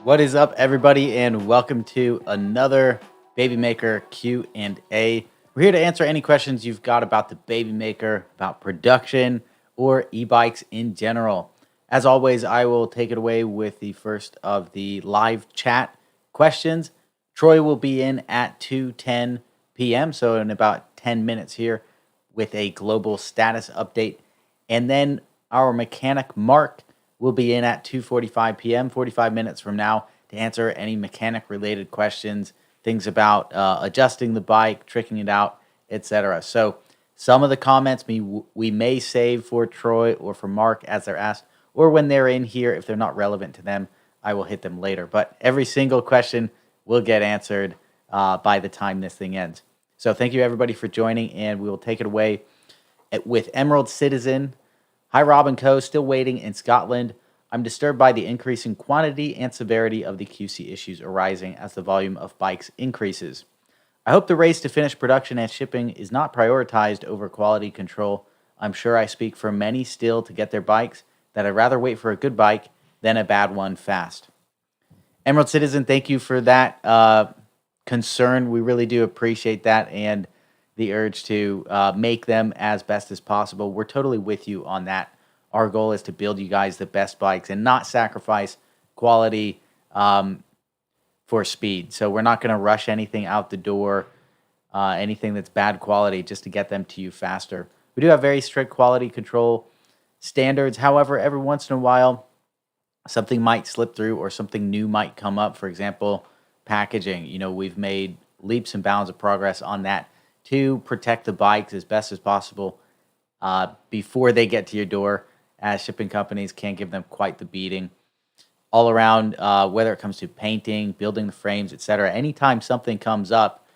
What is up, everybody, and welcome to another Baby Maker Q&A. We're here to answer any questions you've got about the Baby Maker, about production, or e-bikes in general. As always, I will take it away with the first of the live chat questions. Troy will be in at 2:10 p.m., so in about 10 minutes here with a global status update. And then our mechanic, Mark, will be in at 2:45 p.m., 45 minutes from now, to answer any mechanic-related questions, things about adjusting the bike, tricking it out, etc. So some of the comments we may save for Troy or for Mark as they're asked, or when they're in here, if they're not relevant to them, I will hit them later. But every single question will get answered by the time this thing ends. So thank you, everybody, for joining, and we will take it away with Emerald Citizen. Hi, Rob and Co. Still waiting in Scotland. I'm disturbed by the increasing quantity and severity of the QC issues arising as the volume of bikes increases. I hope the race to finish production and shipping is not prioritized over quality control. I'm sure I speak for many still to get their bikes that I'd rather wait for a good bike than a bad one fast. Emerald Citizen, thank you for that concern. We really do appreciate that and the urge to make them as best as possible. We're totally with you on that. Our goal is to build you guys the best bikes and not sacrifice quality for speed. So we're not going to rush anything out the door, anything that's bad quality, just to get them to you faster. We do have very strict quality control standards. However, every once in a while, something might slip through or something new might come up. For example, packaging. We've made leaps and bounds of progress on that to protect the bikes as best as possible before they get to your door, as shipping companies can't give them quite the beating. All around, whether it comes to painting, building the frames, etc. Anytime something comes up,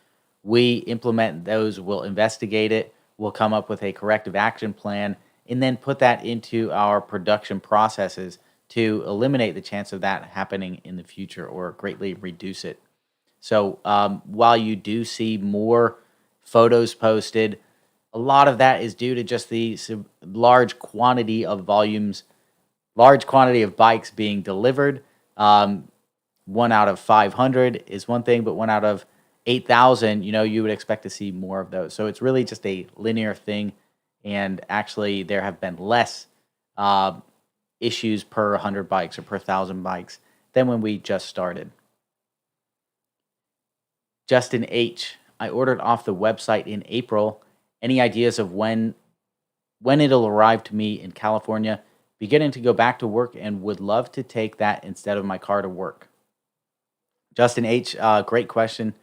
we implement those, we'll investigate it, we'll come up with a corrective action plan, and then put that into our production processes to eliminate the chance of that happening in the future or greatly reduce it. So while you do see more photos posted, a lot of that is due to just the large quantity of bikes being delivered. 1 out of 500 is one thing, but 1 out of 8,000, you would expect to see more of those. So it's really just a linear thing. And actually, there have been less issues per 100 bikes or per 1,000 bikes than when we just started. Justin H. I ordered off the website in April. Any ideas of when it'll arrive to me in California? Beginning to go back to work and would love to take that instead of my car to work. Justin H., great question.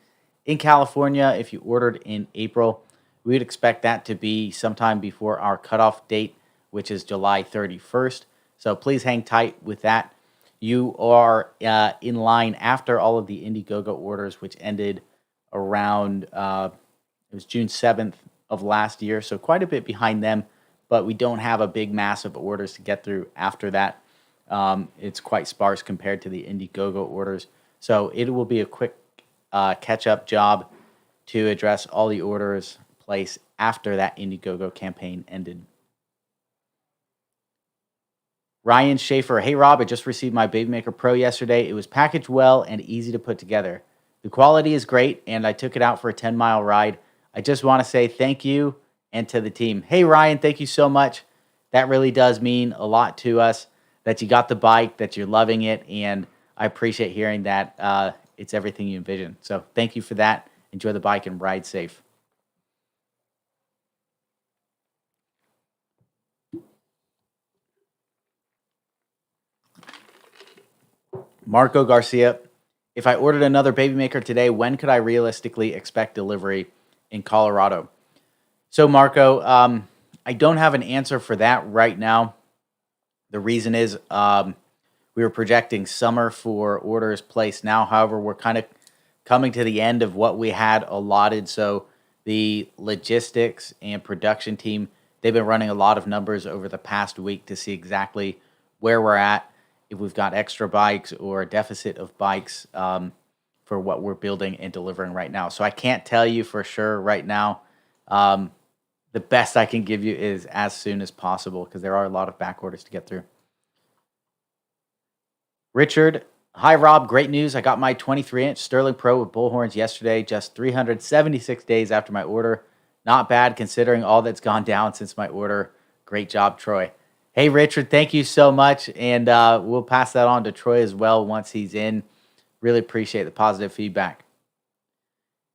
In California, if you ordered in April, we would expect that to be sometime before our cutoff date, which is July 31st. So please hang tight with that. You are in line after all of the Indiegogo orders, which ended around, it was June 7th of last year, so quite a bit behind them, but we don't have a big mass of orders to get through after that. It's quite sparse compared to the Indiegogo orders, so it will be a quick catch-up job to address all the orders placed after that Indiegogo campaign ended. Ryan Schaefer, hey Rob, I just received my Baby Maker Pro yesterday. It was packaged well and easy to put together. The quality is great, and I took it out for a 10-mile ride. I just want to say thank you and to the team. Hey, Ryan, thank you so much. That really does mean a lot to us that you got the bike, that you're loving it, and I appreciate hearing that it's everything you envision. So thank you for that. Enjoy the bike and ride safe. Marco Garcia, if I ordered another Baby Maker today, when could I realistically expect delivery in Colorado? So, Marco, I don't have an answer for that right now. The reason is we were projecting summer for orders placed now. However, we're kind of coming to the end of what we had allotted. So the logistics and production team, they've been running a lot of numbers over the past week to see exactly where we're at, if we've got extra bikes or a deficit of bikes for what we're building and delivering right now. So I can't tell you for sure right now. The best I can give you is as soon as possible because there are a lot of back orders to get through. Richard, Hi, Rob. Great news. I got my 23-inch Sterling Pro with bullhorns yesterday, just 376 days after my order. Not bad considering all that's gone down since my order. Great job, Troy. Hey, Richard, thank you so much. And we'll pass that on to Troy as well once he's in. Really appreciate the positive feedback.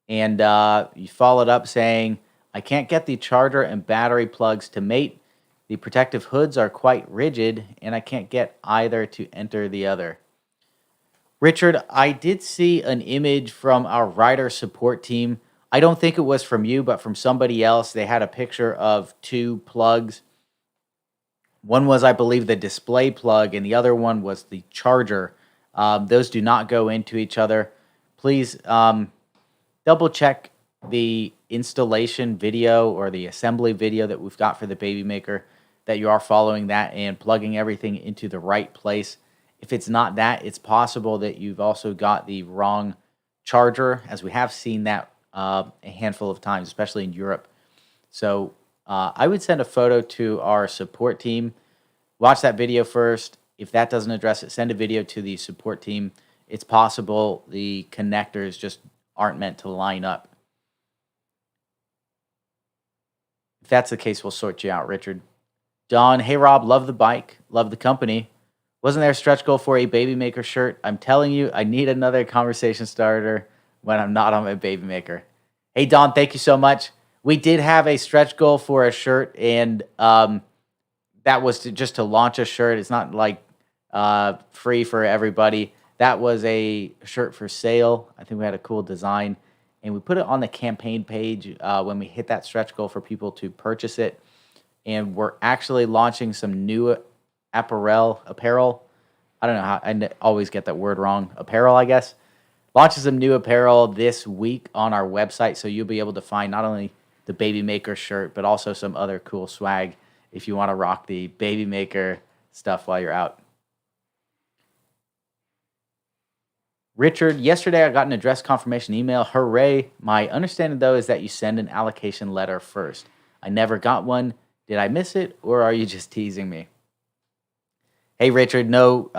And you followed up saying, I can't get the charger and battery plugs to mate. The protective hoods are quite rigid, and I can't get either to enter the other. Richard, I did see an image from our rider support team. I don't think it was from you, but from somebody else. They had a picture of two plugs. One was, I believe, the display plug, and the other one was the charger. Those do not go into each other. Please double check the installation video or the assembly video that we've got for the Baby Maker, that you are following that and plugging everything into the right place. If it's not that, it's possible that you've also got the wrong charger, as we have seen that a handful of times, especially in Europe. So I would send a photo to our support team. Watch that video first. If that doesn't address it, send a video to the support team. It's possible the connectors just aren't meant to line up. If that's the case, we'll sort you out, Richard. Don, hey Rob, love the bike, love the company. Wasn't there a stretch goal for a Baby Maker shirt? I'm telling you, I need another conversation starter when I'm not on my Baby Maker. Hey Don, thank you so much. We did have a stretch goal for a shirt, and that was just to launch a shirt. It's not like free for everybody. That was a shirt for sale. I think we had a cool design, and we put it on the campaign page when we hit that stretch goal for people to purchase it. And we're actually launching some new apparel. I don't know how, I always get that word wrong. Apparel, I guess. Launching some new apparel this week on our website, so you'll be able to find not only the Baby Maker shirt, but also some other cool swag if you want to rock the Baby Maker stuff while you're out. Richard, yesterday I got an address confirmation email. Hooray. My understanding, though, is that you send an allocation letter first. I never got one. Did I miss it, or are you just teasing me? Hey, Richard, no,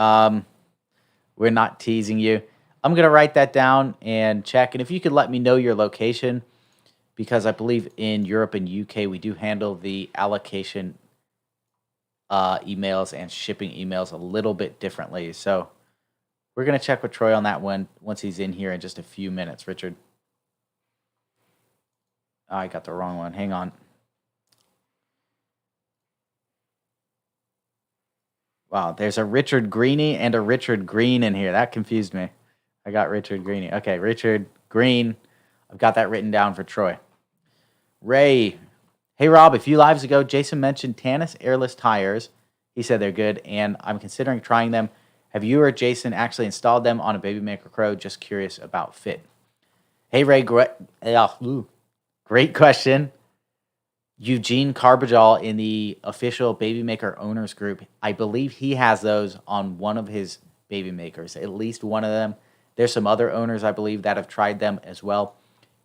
we're not teasing you. I'm going to write that down and check. And if you could let me know your location, because I believe in Europe and UK, we do handle the allocation emails and shipping emails a little bit differently. So we're going to check with Troy on that one once he's in here in just a few minutes, Richard. Oh, I got the wrong one. Hang on. Wow, there's a Richard Greeny and a Richard Green in here. That confused me. I got Richard Greeny. Okay, Richard Green. I've got that written down for Troy. Ray. Hey, Rob, a few lives ago, Jason mentioned Tannis airless tires. He said they're good, and I'm considering trying them. Have you or Jason actually installed them on a Baby Maker Crow? Just curious about fit. Hey, Ray. Great question. Eugene Carbajal in the official Baby Maker owners group, I believe he has those on one of his Baby Makers, at least one of them. There's some other owners, I believe, that have tried them as well.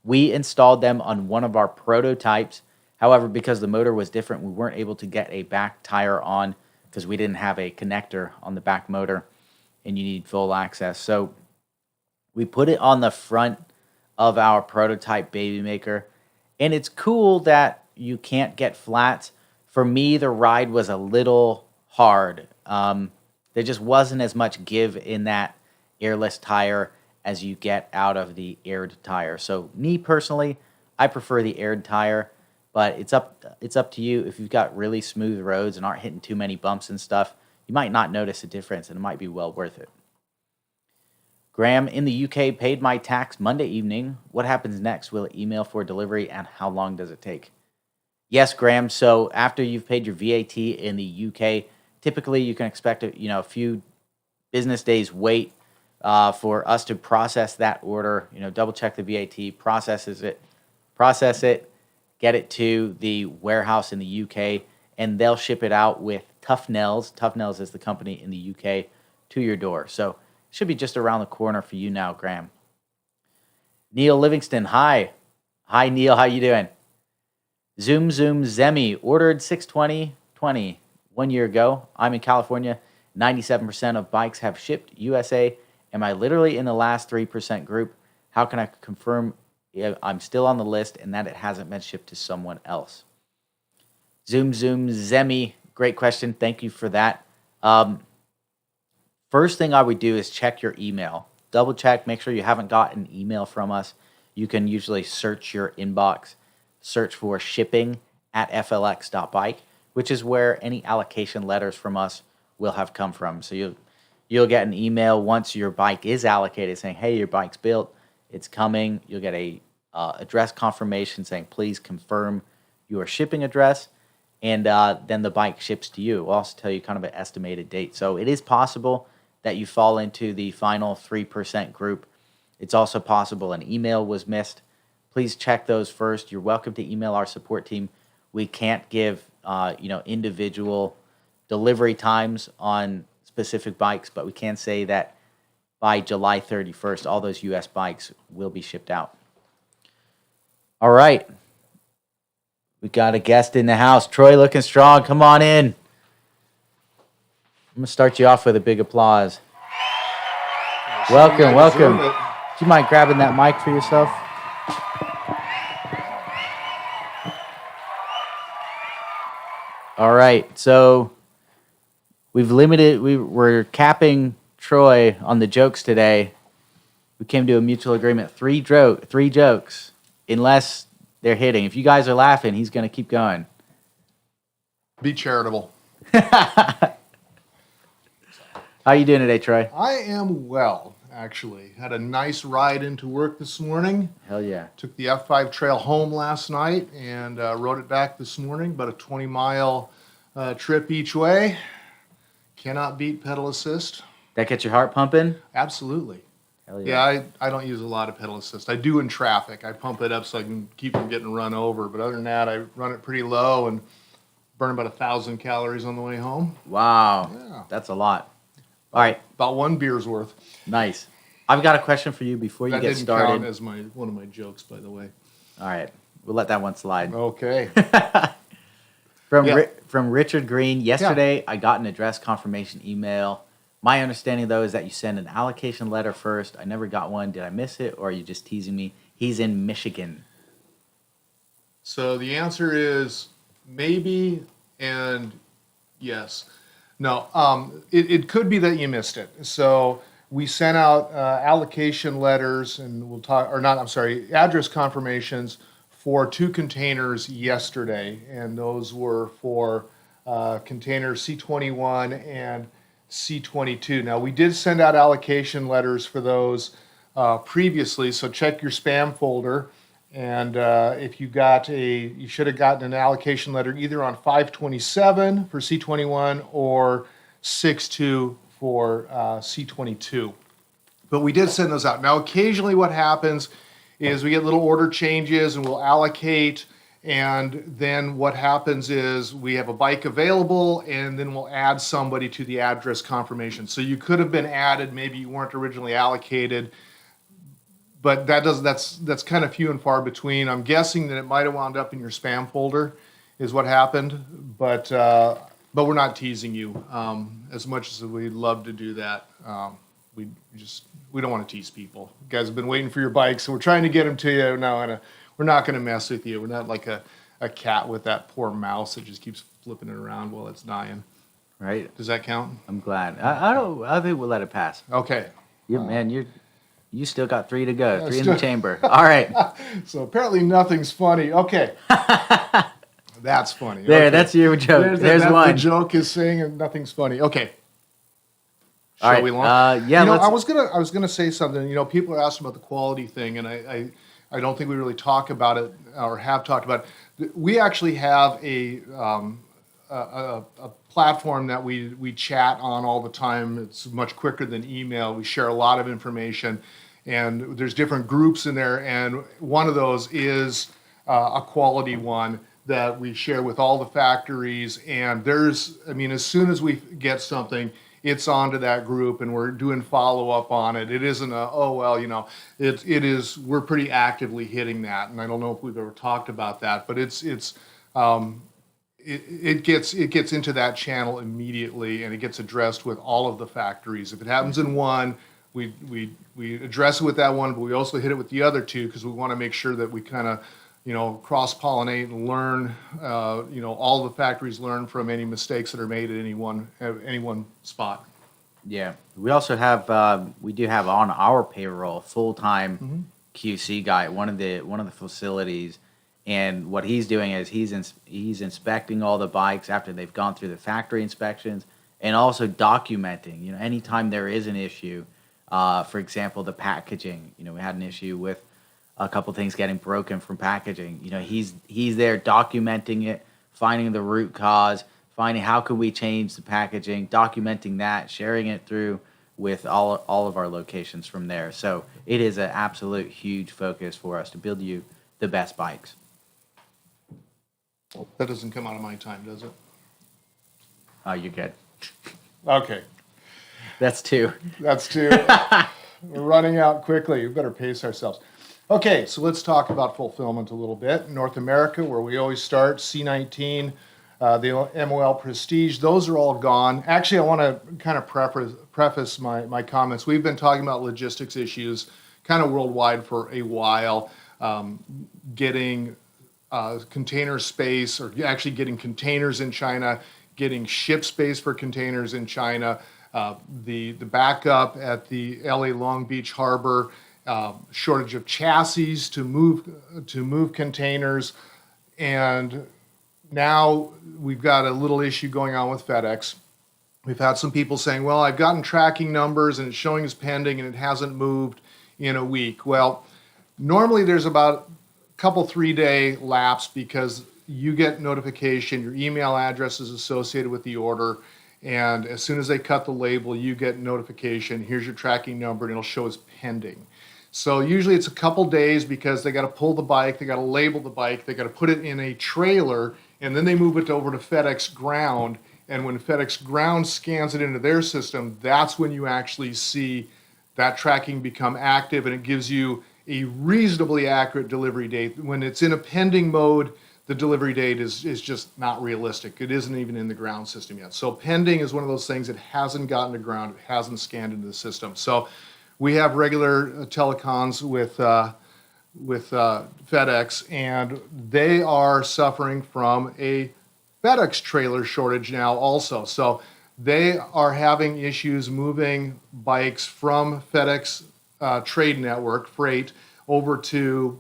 We installed them on one of our prototypes. However, because the motor was different, we weren't able to get a back tire on because we didn't have a connector on the back motor, and you need full access. So we put it on the front of our prototype Baby Maker, and it's cool that you can't get flats. For me, the ride was a little hard. There just wasn't as much give in that airless tire as you get out of the aired tire. So me personally, I prefer the aired tire, but it's up to you. If you've got really smooth roads and aren't hitting too many bumps and stuff, you might not notice a difference, and it might be well worth it. Graham, in the UK, paid my tax Monday evening. What happens next? Will it email for delivery, and how long does it take? Yes, Graham. So after you've paid your VAT in the UK, typically you can expect a few business days wait for us to process that order. Double check the VAT, process it, get it to the warehouse in the UK, and they'll ship it out with Tuffnells. Tuffnells is the company in the UK, to your door. So it should be just around the corner for you now, Graham. Neil Livingston, hi. Hi, Neil. How you doing? Zoom Zemi ordered 62020 1 year ago. I'm in California. 97% of bikes have shipped USA, Am I literally in the last 3% group? How can I confirm I'm still on the list and that it hasn't been shipped to someone else? Zoom Zemi, great question. Thank you for that. First thing I would do is check your email. Double check, make sure you haven't got an email from us. You can usually search your inbox, search for shipping at flx.bike, which is where any allocation letters from us will have come from. So you'll get an email once your bike is allocated saying, hey, your bike's built, it's coming. You'll get a address confirmation saying, please confirm your shipping address. And then the bike ships to you. We'll also tell you kind of an estimated date. So it is possible that you fall into the final 3% group. It's also possible an email was missed. Please check those first. You're welcome to email our support team. We can't give individual delivery times on specific bikes, but we can say that by July 31st, all those US bikes will be shipped out. All right. We got a guest in the house. Troy looking strong. Come on in. I'm going to start you off with a big applause. Welcome. Do you mind grabbing that mic for yourself? All right. So we're capping Troy on the jokes today. We came to a mutual agreement. Three jokes, unless they're hitting. If you guys are laughing, he's going to keep going. Be charitable. How you doing today, Troy? I am well, actually. Had a nice ride into work this morning. Hell yeah. Took the F5 trail home last night and rode it back this morning. About a 20-mile trip each way. Cannot beat pedal assist. That gets your heart pumping? Absolutely. Hell yeah. Yeah, I don't use a lot of pedal assist. I do in traffic. I pump it up so I can keep from getting run over. But other than that, I run it pretty low and burn about 1,000 calories on the way home. Wow. Yeah. That's a lot. All right. About one beer's worth. Nice. I've got a question for you before you get started. That didn't count as one of my jokes, by the way. All right. We'll let that one slide. Okay. From Richard Green, yesterday I got an address confirmation email. My understanding, though, is that you send an allocation letter first. I never got one. Did I miss it, or are you just teasing me? He's in Michigan. So the answer is maybe and yes. No, it could be that you missed it. So we sent out allocation letters, and address confirmations for 2 containers yesterday, and those were for containers C21 and C22. Now, we did send out allocation letters for those previously, so check your spam folder. And if you should have gotten an allocation letter either on 527 for C21 or 62 for C22. But we did send those out. Now, occasionally what happens is we get little order changes and we'll allocate, and then what happens is we have a bike available and then we'll add somebody to the address confirmation. So you could have been added, maybe you weren't originally allocated, but that's kind of few and far between. I'm guessing that it might have wound up in your spam folder is what happened, but we're not teasing you. As much as we'd love to do that, we don't want to tease people. You guys have been waiting for your bike, so we're trying to get them to you now, and we're not going to mess with you. We're not like a cat with that poor mouse that just keeps flipping it around while it's dying. Right. Does that count? I'm glad. I think we'll let it pass. Okay. You still got 3 to go. 3 in the chamber. All right. So apparently nothing's funny. Okay. That's funny. There, okay. That's your joke. There's one. The joke is saying nothing's funny. Okay. All right. We launch? Yeah. I was gonna say something. People are asking about the quality thing, and I don't think we really talk about it or have talked about it. We actually have a platform that we chat on all the time. It's much quicker than email. We share a lot of information, and there's different groups in there, and one of those is a quality one that we share with all the factories. And as soon as we get something, it's onto that group, and we're doing follow-up on it. It isn't it is, we're pretty actively hitting that, and I don't know if we've ever talked about that, but it gets into that channel immediately, and it gets addressed with all of the factories. If it happens in one, we address it with that one, but we also hit it with the other two because we want to make sure that we kind of, cross-pollinate and learn, all the factories learn from any mistakes that are made at any one spot. Yeah, we also have we do have on our payroll full-time QC guy at one of the facilities, and what he's doing is he's inspecting all the bikes after they've gone through the factory inspections, and also documenting. Anytime there is an issue, for example, the packaging. We had an issue with a couple things getting broken from packaging. He's there documenting it, finding the root cause, finding how can we change the packaging, documenting that, sharing it through with all of our locations from there. So it is an absolute huge focus for us to build you the best bikes. That doesn't come out of my time, does it? Oh, you're good. Okay. That's two. That's two. We're running out quickly. We better pace ourselves. Okay, so let's talk about fulfillment a little bit. North America, where we always start, C19, the MOL Prestige, those are all gone. Actually, I want to kind of preface my comments. We've been talking about logistics issues kind of worldwide for a while, getting container space, or actually getting containers in China, getting ship space for containers in China, the backup at the LA Long Beach Harbor, shortage of chassis to move containers, and now we've got a little issue going on with FedEx. We've had some people saying, well, I've gotten tracking numbers and it's showing as pending and it hasn't moved in a week. Well, normally there's about a couple 3-day lapse because you get notification, your email address is associated with the order, and as soon as they cut the label, you get notification, here's your tracking number, and it'll show as pending. So usually it's a couple days because they got to pull the bike, they got to label the bike, they got to put it in a trailer, and then they move it over to FedEx Ground. And when FedEx Ground scans it into their system, that's when you actually see that tracking become active, and it gives you a reasonably accurate delivery date. When it's in a pending mode, the delivery date is just not realistic. It isn't even in the ground system yet. So pending is one of those things that hasn't gotten to ground, it hasn't scanned into the system. So we have regular telecons with FedEx, and they are suffering from a FedEx trailer shortage now also. So they are having issues moving bikes from FedEx trade network, freight, over to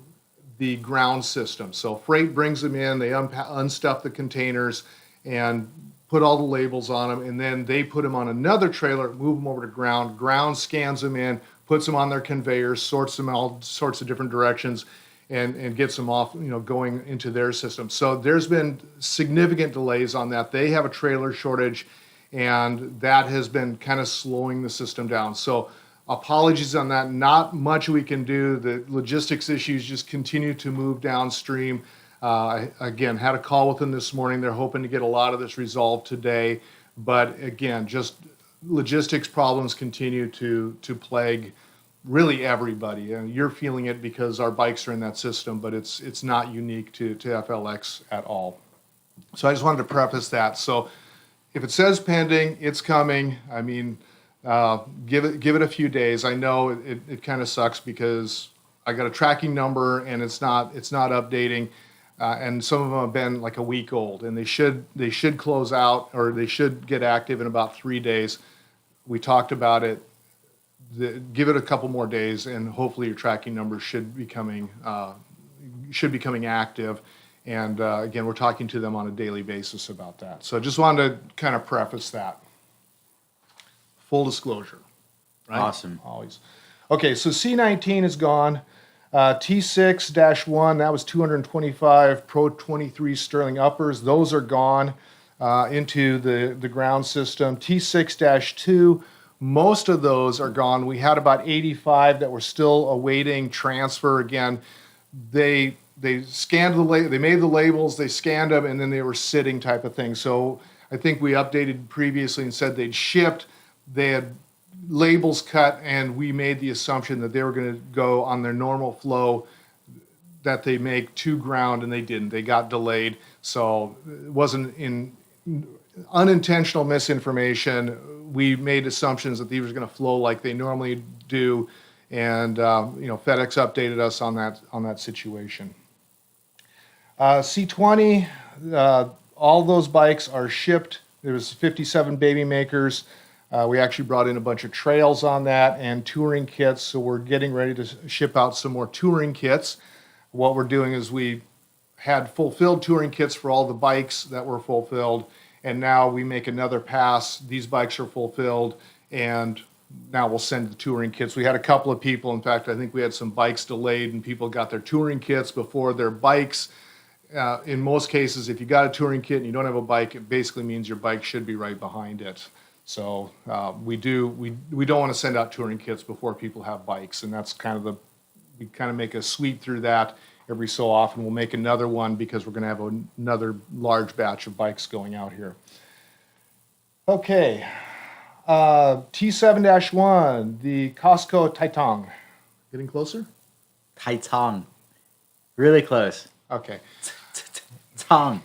the ground system. So freight brings them in, they unstuff the containers and put all the labels on them, and then they put them on another trailer, move them over to ground. Ground scans them in, puts them on their conveyors, sorts them all sorts of different directions, and gets them off, going into their system. So there's been significant delays on that. They have a trailer shortage, and that has been kind of slowing the system down. So apologies on that. Not much we can do. The logistics issues just continue to move downstream. I, again, had a call with them this morning. They're hoping to get a lot of this resolved today. But again, just logistics problems continue to plague really everybody. And you're feeling it because our bikes are in that system, but it's not unique to FLX at all. So I just wanted to preface that. So if it says pending, it's coming. I mean, give it a few days. I know it kind of sucks because I got a tracking number and it's not updating. And some of them have been like a week old, and they should close out, or they should get active in about 3 days. We talked about it. Give it a couple more days, and hopefully your tracking numbers should be coming active. And again, we're talking to them on a daily basis about that. So I just wanted to kind of preface that. Full disclosure, right? Awesome. Always. Okay, so C19 is gone. T6-1, that was 225 Pro 23 Sterling uppers. Those are gone into the ground system. T6-2, most of those are gone. We had about 85 that were still awaiting transfer. Again, they scanned they made the labels, they scanned them, and then they were sitting type of thing. So I think we updated previously and said they'd shipped. They had labels cut, and we made the assumption that they were going to go on their normal flow that they make to ground, and they didn't. They got delayed, so it wasn't unintentional misinformation. We made assumptions that these were going to flow like they normally do, and FedEx updated us on that situation. C20, all those bikes are shipped. There was 57 baby makers. We actually brought in a bunch of trails on that and touring kits, so we're getting ready to ship out some more touring kits. What we're doing is we had fulfilled touring kits for all the bikes that were fulfilled, and now we make another pass. These bikes are fulfilled, and now we'll send the touring kits. We had a couple of people, in fact, I think we had some bikes delayed, and people got their touring kits before their bikes. In most cases, if you got a touring kit and you don't have a bike, it basically means your bike should be right behind it. So we don't want to send out touring kits before people have bikes, and that's we kind of make a sweep through that every so often. We'll make another one because we're going to have another large batch of bikes going out here. Okay, T7-1, the Costco Taitang. Getting closer? Taitang. Really close. Okay. Tong.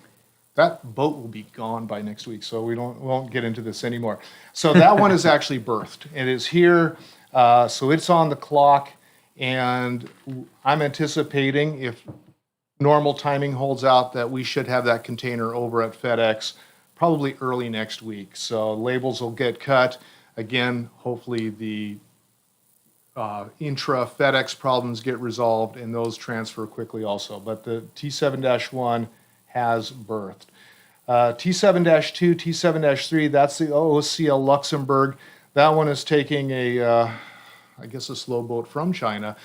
That boat will be gone by next week, so we won't get into this anymore. So that one is actually birthed. It is here, so it's on the clock, and I'm anticipating, if normal timing holds out, that we should have that container over at FedEx probably early next week. So labels will get cut. Again, hopefully the intra FedEx problems get resolved, and those transfer quickly also. But the T7-1 has birthed. T7-2, T7-3, that's the OOCL Luxembourg. That one is taking I guess a slow boat from China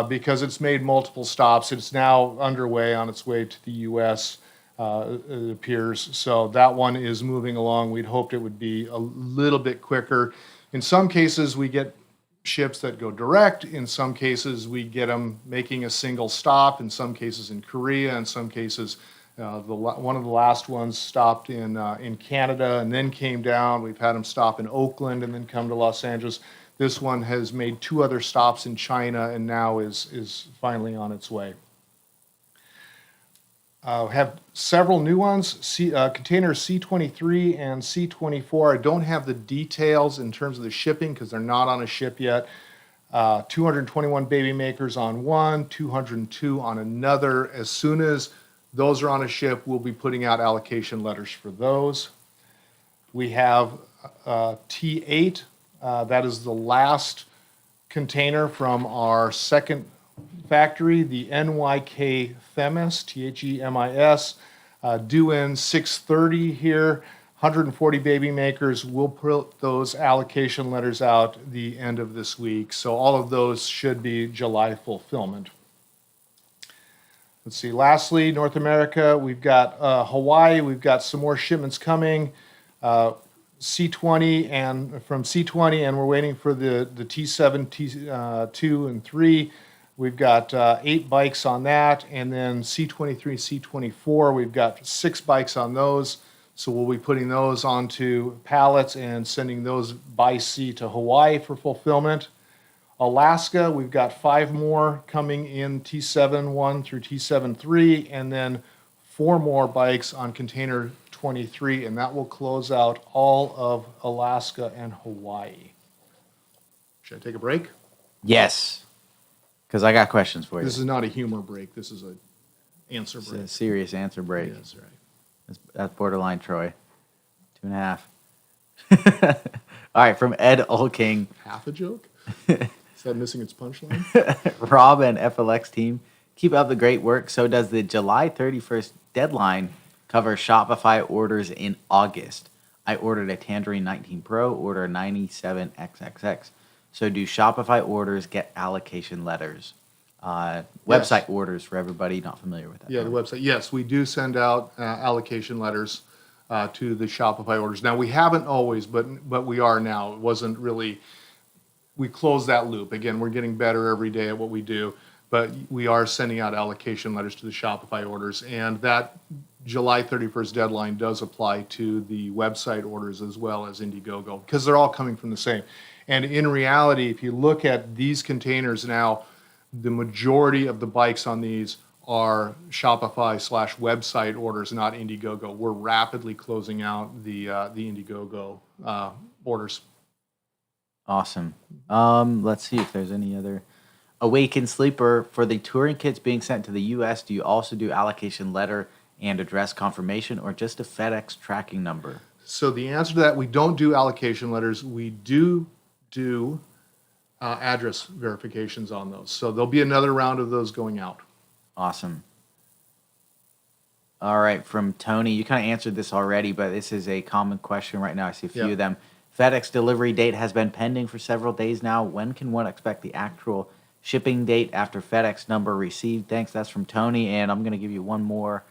because it's made multiple stops. It's now underway on its way to the U.S., it appears. So that one is moving along. We'd hoped it would be a little bit quicker. In some cases, we get ships that go direct. In some cases, we get them making a single stop. In some cases in Korea. In some cases, one of the last ones stopped in Canada and then came down. We've had them stop in Oakland and then come to Los Angeles. This one has made 2 other stops in China and now is finally on its way. Have several new ones, containers C23 and C24. I don't have the details in terms of the shipping because they're not on a ship yet. 221 baby makers on one, 202 on another. As soon as those are on a ship, we'll be putting out allocation letters for those. We have T8. That is the last container from our second factory, the NYK Themis, THEMIS, due in 6/30 here. 140 baby makers. We'll put those allocation letters out the end of this week. So all of those should be July fulfillment. Let's see, lastly, North America, we've got Hawaii, we've got some more shipments coming, C20 and from C20, and we're waiting for the T7, T2 and 3. We've got 8 bikes on that, and then C23, C24, we've got 6 bikes on those. So we'll be putting those onto pallets and sending those by sea to Hawaii for fulfillment. Alaska, we've got 5 more coming in T7-1 through T7-3, and then 4 more bikes on container 23, and that will close out all of Alaska and Hawaii. Should I take a break? Yes, because I got questions for you. This is not a humor break. This is an answer break. It's a serious answer break. Yeah, that's right. That's borderline Troy. 2.5. All right, from Ed Olking. Half a joke? Is that missing its punchline? Rob and FLX team, keep up the great work. So does the July 31st deadline cover Shopify orders in August? I ordered a Tangerine 19 Pro, order 97XXX. So do Shopify orders get allocation letters? Website orders for everybody not familiar with that. Yeah, the website. Yes, we do send out allocation letters to the Shopify orders. Now, we haven't always, but we are now. It wasn't really, we closed that loop. Again, we're getting better every day at what we do, but we are sending out allocation letters to the Shopify orders. And that July 31st deadline does apply to the website orders as well as Indiegogo, because they're all coming from the same. And in reality, if you look at these containers now, the majority of the bikes on these are Shopify/website orders, not Indiegogo. We're rapidly closing out the Indiegogo orders. Awesome. Let's see if there's any other. Awaken Sleeper, for the touring kits being sent to the U.S., do you also do allocation letter and address confirmation, or just a FedEx tracking number? So the answer to that, we don't do allocation letters. We do address verifications on those. So there'll be another round of those going out. Awesome. All right, from Tony, you kind of answered this already, but this is a common question right now. I see a few Yeah. of them. FedEx delivery date has been pending for several days now. When can one expect the actual shipping date after FedEx number received? Thanks. That's from Tony, and I'm going to give you one more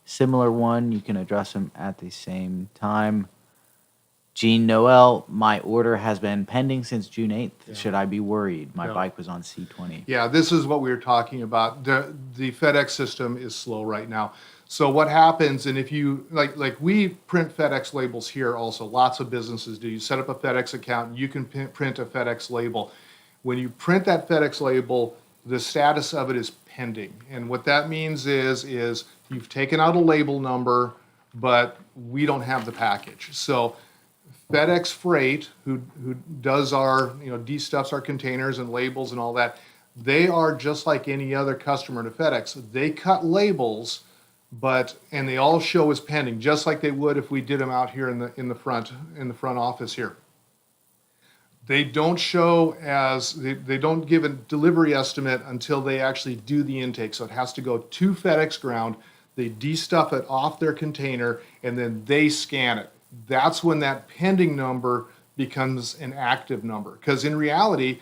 similar one. You can address them at the same time. Jean Noel, my order has been pending since June 8th. Should I be worried? My bike was on C20. Yeah, this is what we were talking about. The FedEx system is slow right now. So what happens, and if you, like we print FedEx labels here also, lots of businesses do. You set up a FedEx account, and you can print a FedEx label. When you print that FedEx label, the status of it is pending. And what that means is you've taken out a label number, but we don't have the package. So FedEx Freight, who does our, de-stuffs our containers and labels and all that, they are just like any other customer to FedEx. They cut labels, and they all show as pending, just like they would if we did them out here in the front office here. They don't show as, they don't give a delivery estimate until they actually do the intake. So it has to go to FedEx ground, they de-stuff it off their container, and then they scan it. That's when that pending number becomes an active number. Because in reality,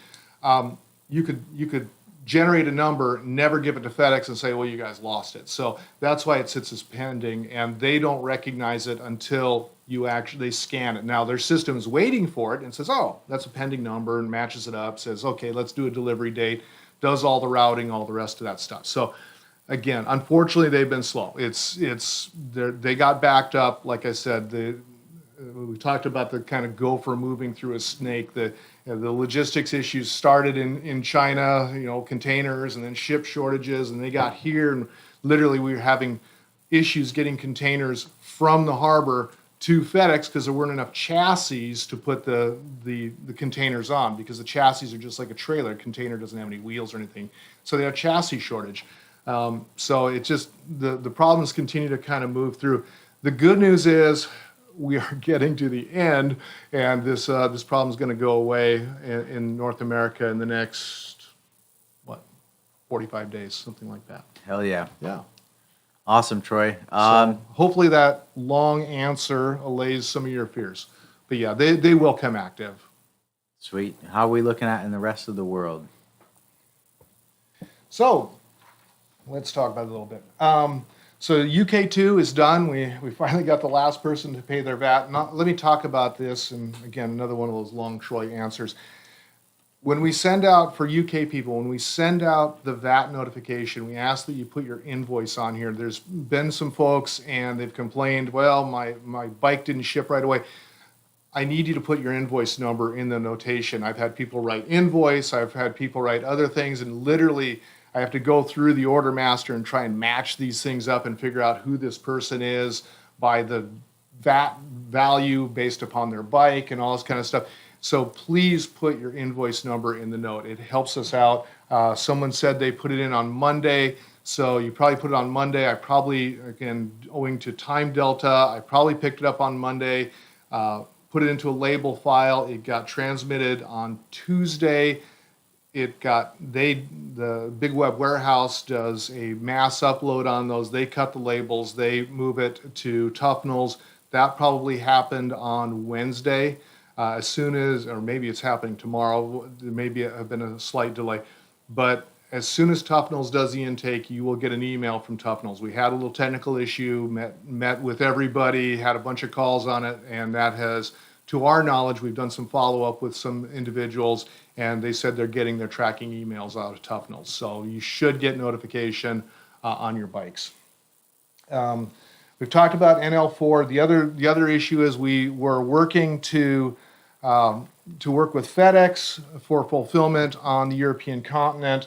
you could generate a number, never give it to FedEx and say, well, you guys lost it. So that's why it sits as pending, and they don't recognize it until they scan it. Now their system is waiting for it and says, oh, that's a pending number, and matches it up, says, okay, let's do a delivery date, does all the routing, all the rest of that stuff. So again, unfortunately, they've been slow. They got backed up. Like I said, we talked about the kind of gopher moving through a snake. The logistics issues started in China, containers, and then ship shortages, and they got here, and literally we were having issues getting containers from the harbor to FedEx because there weren't enough chassis to put the containers on, because the chassis are just like a trailer. A container doesn't have any wheels or anything, so they have chassis shortage. So it just the problems continue to kind of move through. The good news is we are getting to the end, and this problem is going to go away in North America in the next 45 days, something like that. Hell yeah. Yeah. Awesome, Troy. So hopefully that long answer allays some of your fears. But yeah, they will come active. Sweet. How are we looking at in the rest of the world? So let's talk about it a little bit. So UK2 is done. We finally got the last person to pay their VAT. Let me talk about this, and again, another one of those long Troy answers. When we send out, for UK people, when we send out the VAT notification, we ask that you put your invoice on here. There's been some folks, and they've complained, well, my bike didn't ship right away. I need you to put your invoice number in the notation. I've had people write invoice, I've had people write other things, and literally I have to go through the order master and try and match these things up and figure out who this person is by the VAT value based upon their bike and all this kind of stuff. So please put your invoice number in the note. It helps us out. Someone said they put it in on Monday, so you probably put it on Monday. I probably, again, owing to time delta, I probably picked it up on Monday, put it into a label file. It got transmitted on Tuesday. The Big Web Warehouse does a mass upload on those. They cut the labels, they move it to Tufnel's. That probably happened on Wednesday. As soon as, or maybe it's happening tomorrow, there may have been a slight delay, but as soon as Tufnel's does the intake, you will get an email from Tufnel's. We had a little technical issue, met with everybody, had a bunch of calls on it, and that has, to our knowledge, we've done some follow-up with some individuals, and they said they're getting their tracking emails out of Tufnel's. So you should get notification on your bikes. We've talked about NL4. The other issue is we were working to work with FedEx for fulfillment on the European continent.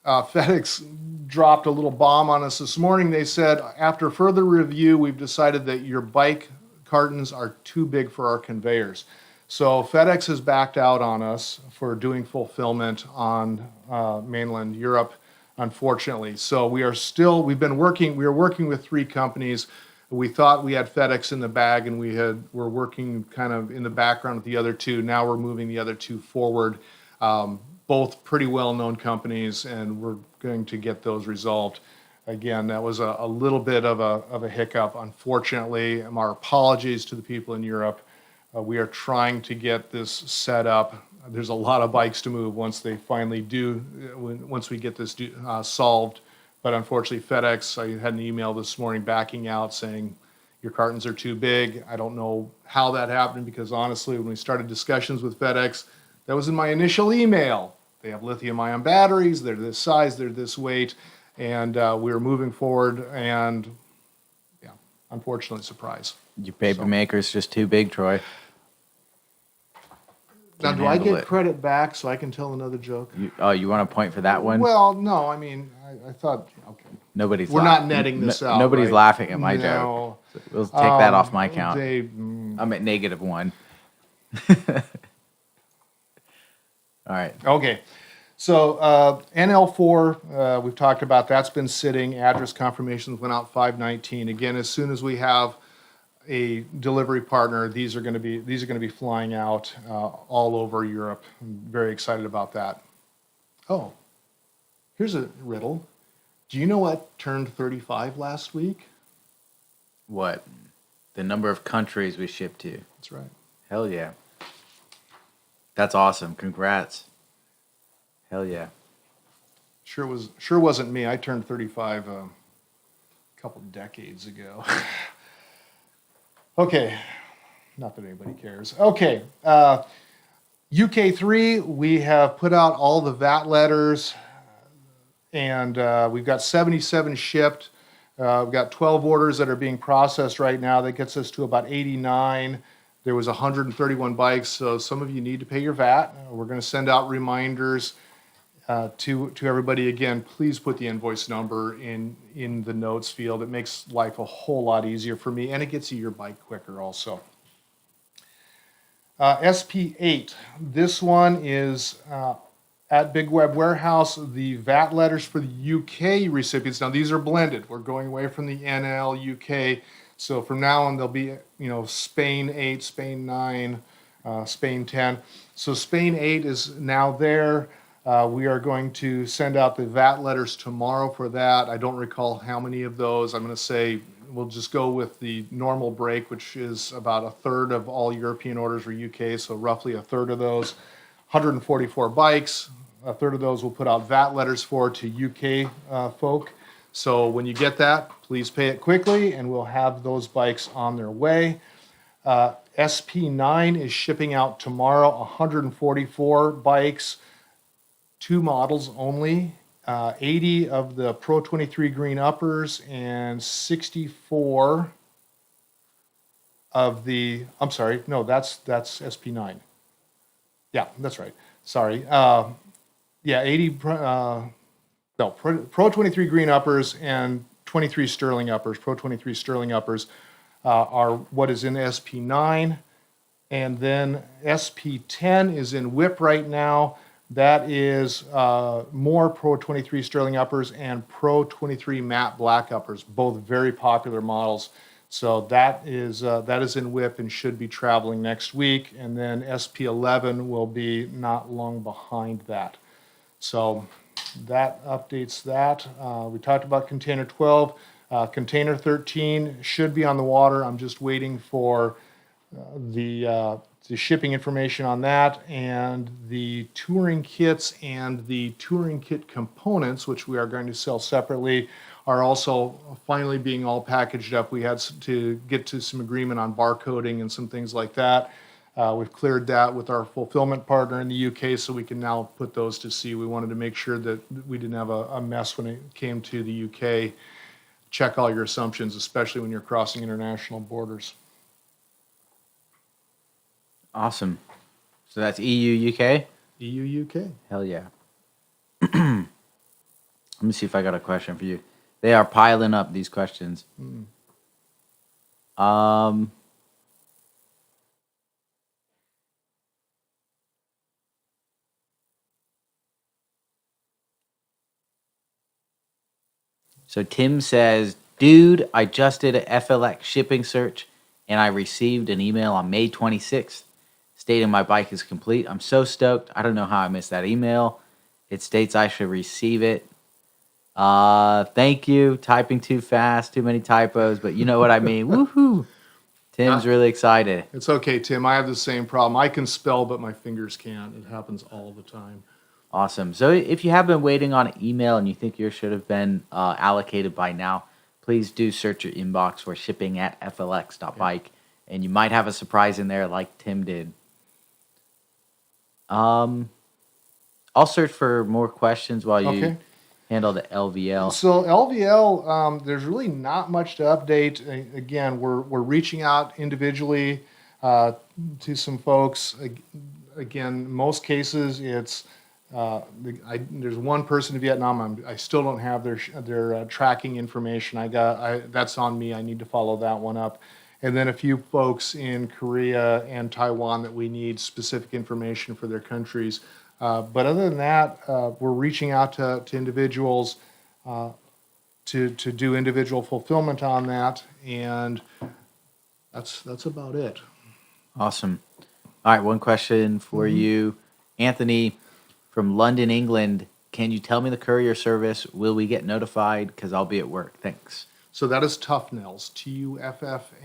FedEx dropped a little bomb on us this morning. They said, after further review, we've decided that your bike cartons are too big for our conveyors. So FedEx has backed out on us for doing fulfillment on mainland Europe, unfortunately. So we are working with 3 companies. We thought we had FedEx in the bag, and we're working kind of in the background with the other 2. Now we're moving the other 2 forward. Both pretty well-known companies, and we're going to get those resolved. Again, that was a little bit of a hiccup, unfortunately. Our apologies to the people in Europe. We are trying to get this set up. There's a lot of bikes to move once they finally once we get this solved. But unfortunately, FedEx, I had an email this morning backing out saying, your cartons are too big. I don't know how that happened, because honestly, when we started discussions with FedEx, that was in my initial email. They have lithium-ion batteries, they're this size, they're this weight, and we were moving forward, and yeah, unfortunately, surprise. Your baby maker's just too big, Troy. Now, do I get credit back so I can tell another joke? You want a point for that one? Well, no, I mean, I thought, okay. We're not netting this out. Nobody's right? laughing at my joke. So we'll take that off my count. I'm at -1. All right. Okay. So NL4, we've talked about, that's been sitting. Address confirmations went out 5/19. Again, as soon as we have a delivery partner, these are going to be flying out all over Europe. I'm very excited about that. Oh, here's a riddle. Do you know what turned 35 last week? What? The number of countries we ship to. That's right. Hell yeah. That's awesome. Congrats. Hell yeah. Sure wasn't me. I turned 35 a couple decades ago. Okay. Not that anybody cares. Okay. UK3, we have put out all the VAT letters, and we've got 77 shipped. We've got 12 orders that are being processed right now. That gets us to about 89. There was 131 bikes, so some of you need to pay your VAT. We're going to send out reminders to everybody. Again, please put the invoice number in the notes field. It makes life a whole lot easier for me, and it gets you your bike quicker also. SP8, this one is at Big Web Warehouse. The VAT letters for the UK recipients, now these are blended. We're going away from the NL UK. So from now on, there'll be, Spain 8, Spain 9, Spain 10. So Spain 8 is now there. We are going to send out the VAT letters tomorrow for that. I don't recall how many of those. I'm going to say we'll just go with the normal break, which is about a third of all European orders for UK, so roughly a third of those. 144 bikes, a third of those we'll put out VAT letters for to UK folk. So when you get that, please pay it quickly, and we'll have those bikes on their way. SP9 is shipping out tomorrow, 144 bikes, 2 models only, 80 of the Pro 23 green uppers and 64 of the, I'm sorry, no, that's SP9. Yeah, that's right. Sorry. 80 Pro 23 green uppers and 23 sterling uppers. Pro 23 sterling uppers are what is in SP9. And then SP10 is in WIP right now. That is more Pro 23 sterling uppers and Pro 23 matte black uppers, both very popular models. So that is in WIP and should be traveling next week. And then SP11 will be not long behind that. So that updates that. We talked about container 12. Container 13 should be on the water. I'm just waiting for the shipping information on that, and the touring kits and the touring kit components, which we are going to sell separately, are also finally being all packaged up. We had to get to some agreement on barcoding and some things like that. We've cleared that with our fulfillment partner in the UK, so we can now put those to sea. We wanted to make sure that we didn't have a mess when it came to the UK. Check all your assumptions, especially when you're crossing international borders. Awesome. So that's EU, UK? EU, UK. Hell yeah. Let me see if I got a question for you. They are piling up these questions. Um, so Tim says, dude, I just did a FLX shipping search and I received an email on May 26th stating my bike is complete. I'm so stoked. I don't know how I missed that email. It states I should receive it. Thank you. Typing too fast, too many typos, but you know what I mean. Woohoo. Tim's really excited. It's okay, Tim. I have the same problem. I can spell, but my fingers can't. It happens all the time. Awesome. So if you have been waiting on an email and you think yours should have been allocated by now, please do search your inbox for shipping at flx.bike, and you might have a surprise in there like Tim did. I'll search for more questions while you Okay. handle the LVL. So LVL, there's really not much to update. Again, we're reaching out individually to some folks. Again, most cases it's there's one person in Vietnam. I still don't have their tracking information. That's on me. I need to follow that one up. And then a few folks in Korea and Taiwan that we need specific information for their countries. But other than that, we're reaching out to individuals to do individual fulfillment on that, and that's about it. Awesome. All right, one question for you. Anthony from London, England. Can you tell me the courier service? Will we get notified? Because I'll be at work. Thanks. So that is Tuffnells,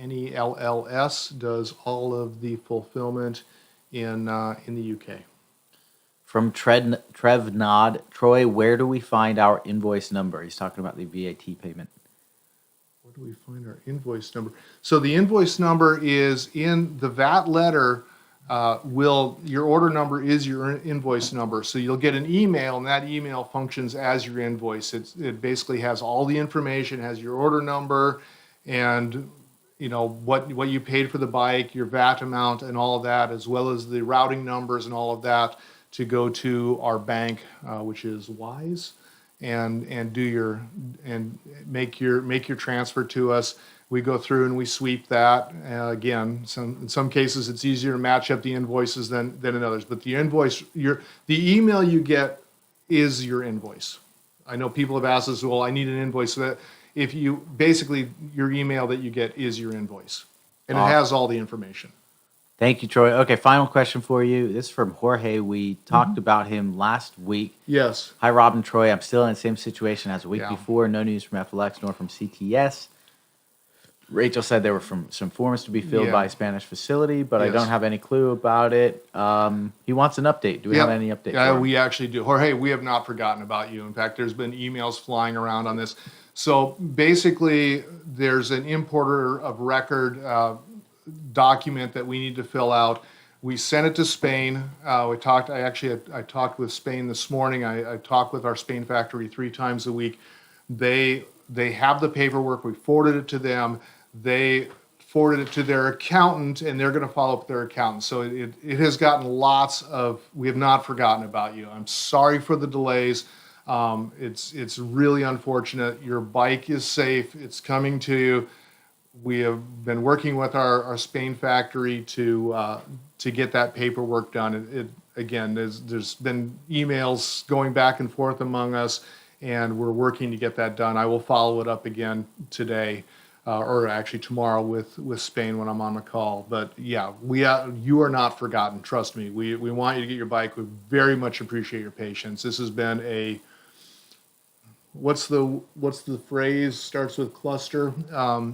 Tuffnells, does all of the fulfillment in the UK. From Trevnod, Troy, where do we find our invoice number? He's talking about the VAT payment. Where do we find our invoice number? So the invoice number is in the VAT letter. Your order number is your invoice number. So you'll get an email, and that email functions as your invoice. It basically has all the information, has your order number, and what you paid for the bike, your VAT amount, and all of that, as well as the routing numbers and all of that, to go to our bank, which is Wise, and make your transfer to us. We go through and we sweep that. Again, in some cases it's easier to match up the invoices than in others. But the email you get is your invoice. I know people have asked us, well, I need an invoice. So that your email that you get is your invoice, and it has all the information. Thank you, Troy. Okay, final question for you. This is from Jorge. We talked about him last week. Yes. Hi, Rob and Troy. I'm still in the same situation as a week Yeah. before. No news from FLX nor from CTS. Rachel said there were some forms to be filled by a Spanish facility, but I don't have any clue about it. He wants an update. Do we have any update? Yeah, we actually do. Jorge, we have not forgotten about you. In fact, there's been emails flying around on this. So basically, there's an importer of record document that we need to fill out. We sent it to Spain. I talked with Spain this morning. I talk with our Spain factory 3 times a week. They have the paperwork. We forwarded it to them. They forwarded it to their accountant, and they're going to follow up with their accountant. So it has gotten we have not forgotten about you. I'm sorry for the delays. It's really unfortunate. Your bike is safe. It's coming to you. We have been working with our Spain factory to get that paperwork done. Again, there's been emails going back and forth among us, and we're working to get that done. I will follow it up again today, or actually tomorrow with Spain when I'm on the call. But yeah, you are not forgotten. Trust me. We want you to get your bike. We very much appreciate your patience. This has been what's the phrase? Starts with cluster.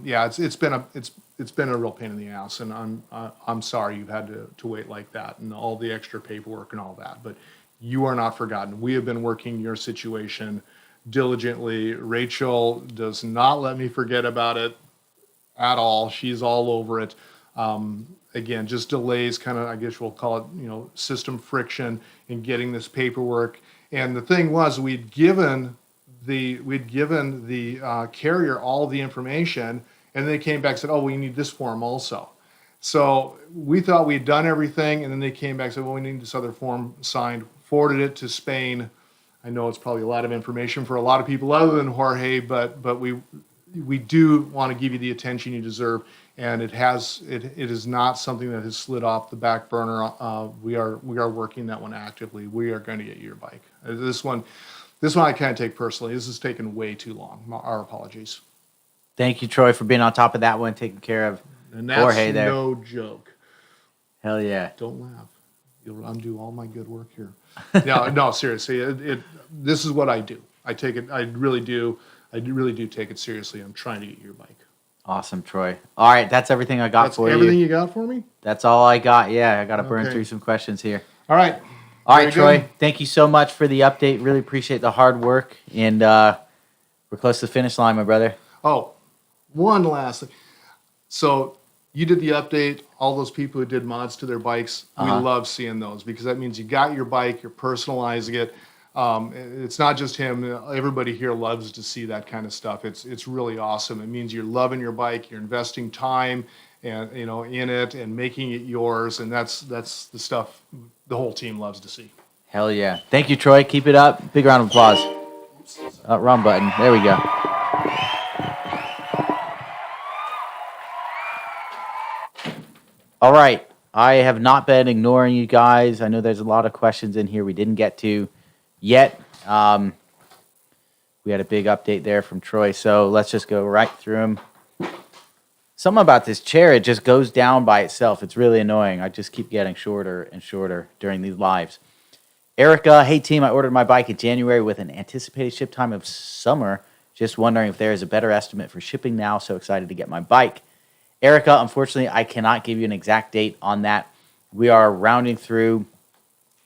It's been a real pain in the ass, and I'm sorry you've had to wait like that and all the extra paperwork and all that. But you are not forgotten. We have been working your situation diligently. Rachel does not let me forget about it at all. She's all over it. Again, just delays, kind of, I guess we'll call it, system friction in getting this paperwork. And the thing was, we'd given the carrier all the information, and they came back and said, oh, we need this form also. So we thought we'd done everything, and then they came back and said, well, we need this other form signed, forwarded it to Spain. I know it's probably a lot of information for a lot of people other than Jorge, but we do want to give you the attention you deserve, and it is not something that has slid off the back burner. We are working that one actively. We are going to get you your bike. This one I can't take personally. This has taken way too long. Our apologies. Thank you, Troy, for being on top of that one, taking care of And that's Jorge there. no joke. Hell yeah. Don't laugh. You'll undo all my good work here. No, seriously. This is what I do. I take it. I really do take it seriously. I'm trying to get your bike. Awesome, Troy. All right, that's everything I got for you. Everything you got for me? That's all I got. Yeah, I got to burn through some questions here. All right. All right, Troy. Thank you so much for the update. Really appreciate the hard work, and we're close to the finish line, my brother. Oh, one last thing. So you did the update. All those people who did mods to their bikes, we love seeing those because that means you got your bike, you're personalizing it. It's not just him. Everybody here loves to see that kind of stuff. It's really awesome. It means you're loving your bike, you're investing time and in it and making it yours, and that's the stuff the whole team loves to see. Hell yeah. Thank you, Troy. Keep it up. Big round of applause. Wrong button. There we go. All right. I have not been ignoring you guys. I know there's a lot of questions in here we didn't get to yet. We had a big update there from Troy, so let's just go right through them. Something about this chair, it just goes down by itself. It's really annoying. I just keep getting shorter and shorter during these lives. Erica, hey team, I ordered my bike in January with an anticipated ship time of summer. Just wondering if there is a better estimate for shipping now. So excited to get my bike. Erica, unfortunately, I cannot give you an exact date on that. We are rounding through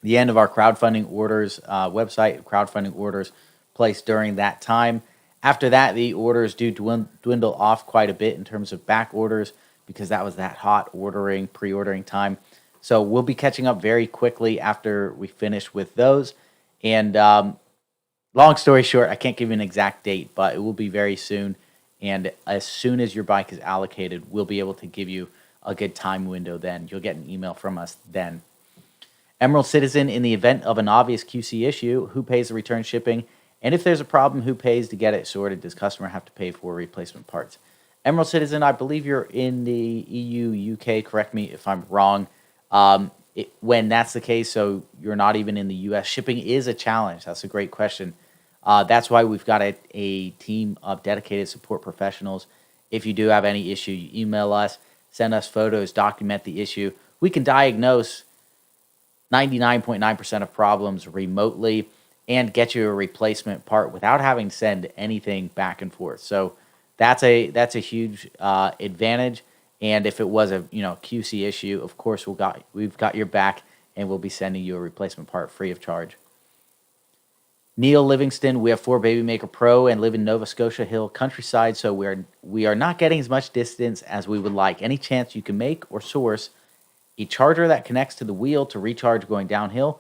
the end of our crowdfunding orders website, crowdfunding orders placed during that time. After that, the orders do dwindle off quite a bit in terms of back orders because that was that hot pre-ordering time. So we'll be catching up very quickly after we finish with those. And long story short, I can't give you an exact date, but it will be very soon. And as soon as your bike is allocated, we'll be able to give you a good time window then. You'll get an email from us then. Emerald Citizen, in the event of an obvious QC issue, who pays the return shipping? And if there's a problem, who pays to get it sorted? Does customer have to pay for replacement parts? Emerald Citizen, I believe you're in the EU, UK. Correct me if I'm wrong. When that's the case, so you're not even in the US, shipping is a challenge. That's a great question. That's why we've got a team of dedicated support professionals. If you do have any issue, you email us, send us photos, document the issue. We can diagnose 99.9% of problems remotely and get you a replacement part without having to send anything back and forth. So that's a huge advantage. And if it was a QC issue, of course we've got your back, and we'll be sending you a replacement part free of charge. Neil Livingston, we have 4 Babymaker Pro and live in Nova Scotia Hill countryside, so we are not getting as much distance as we would like. Any chance you can make or source a charger that connects to the wheel to recharge going downhill,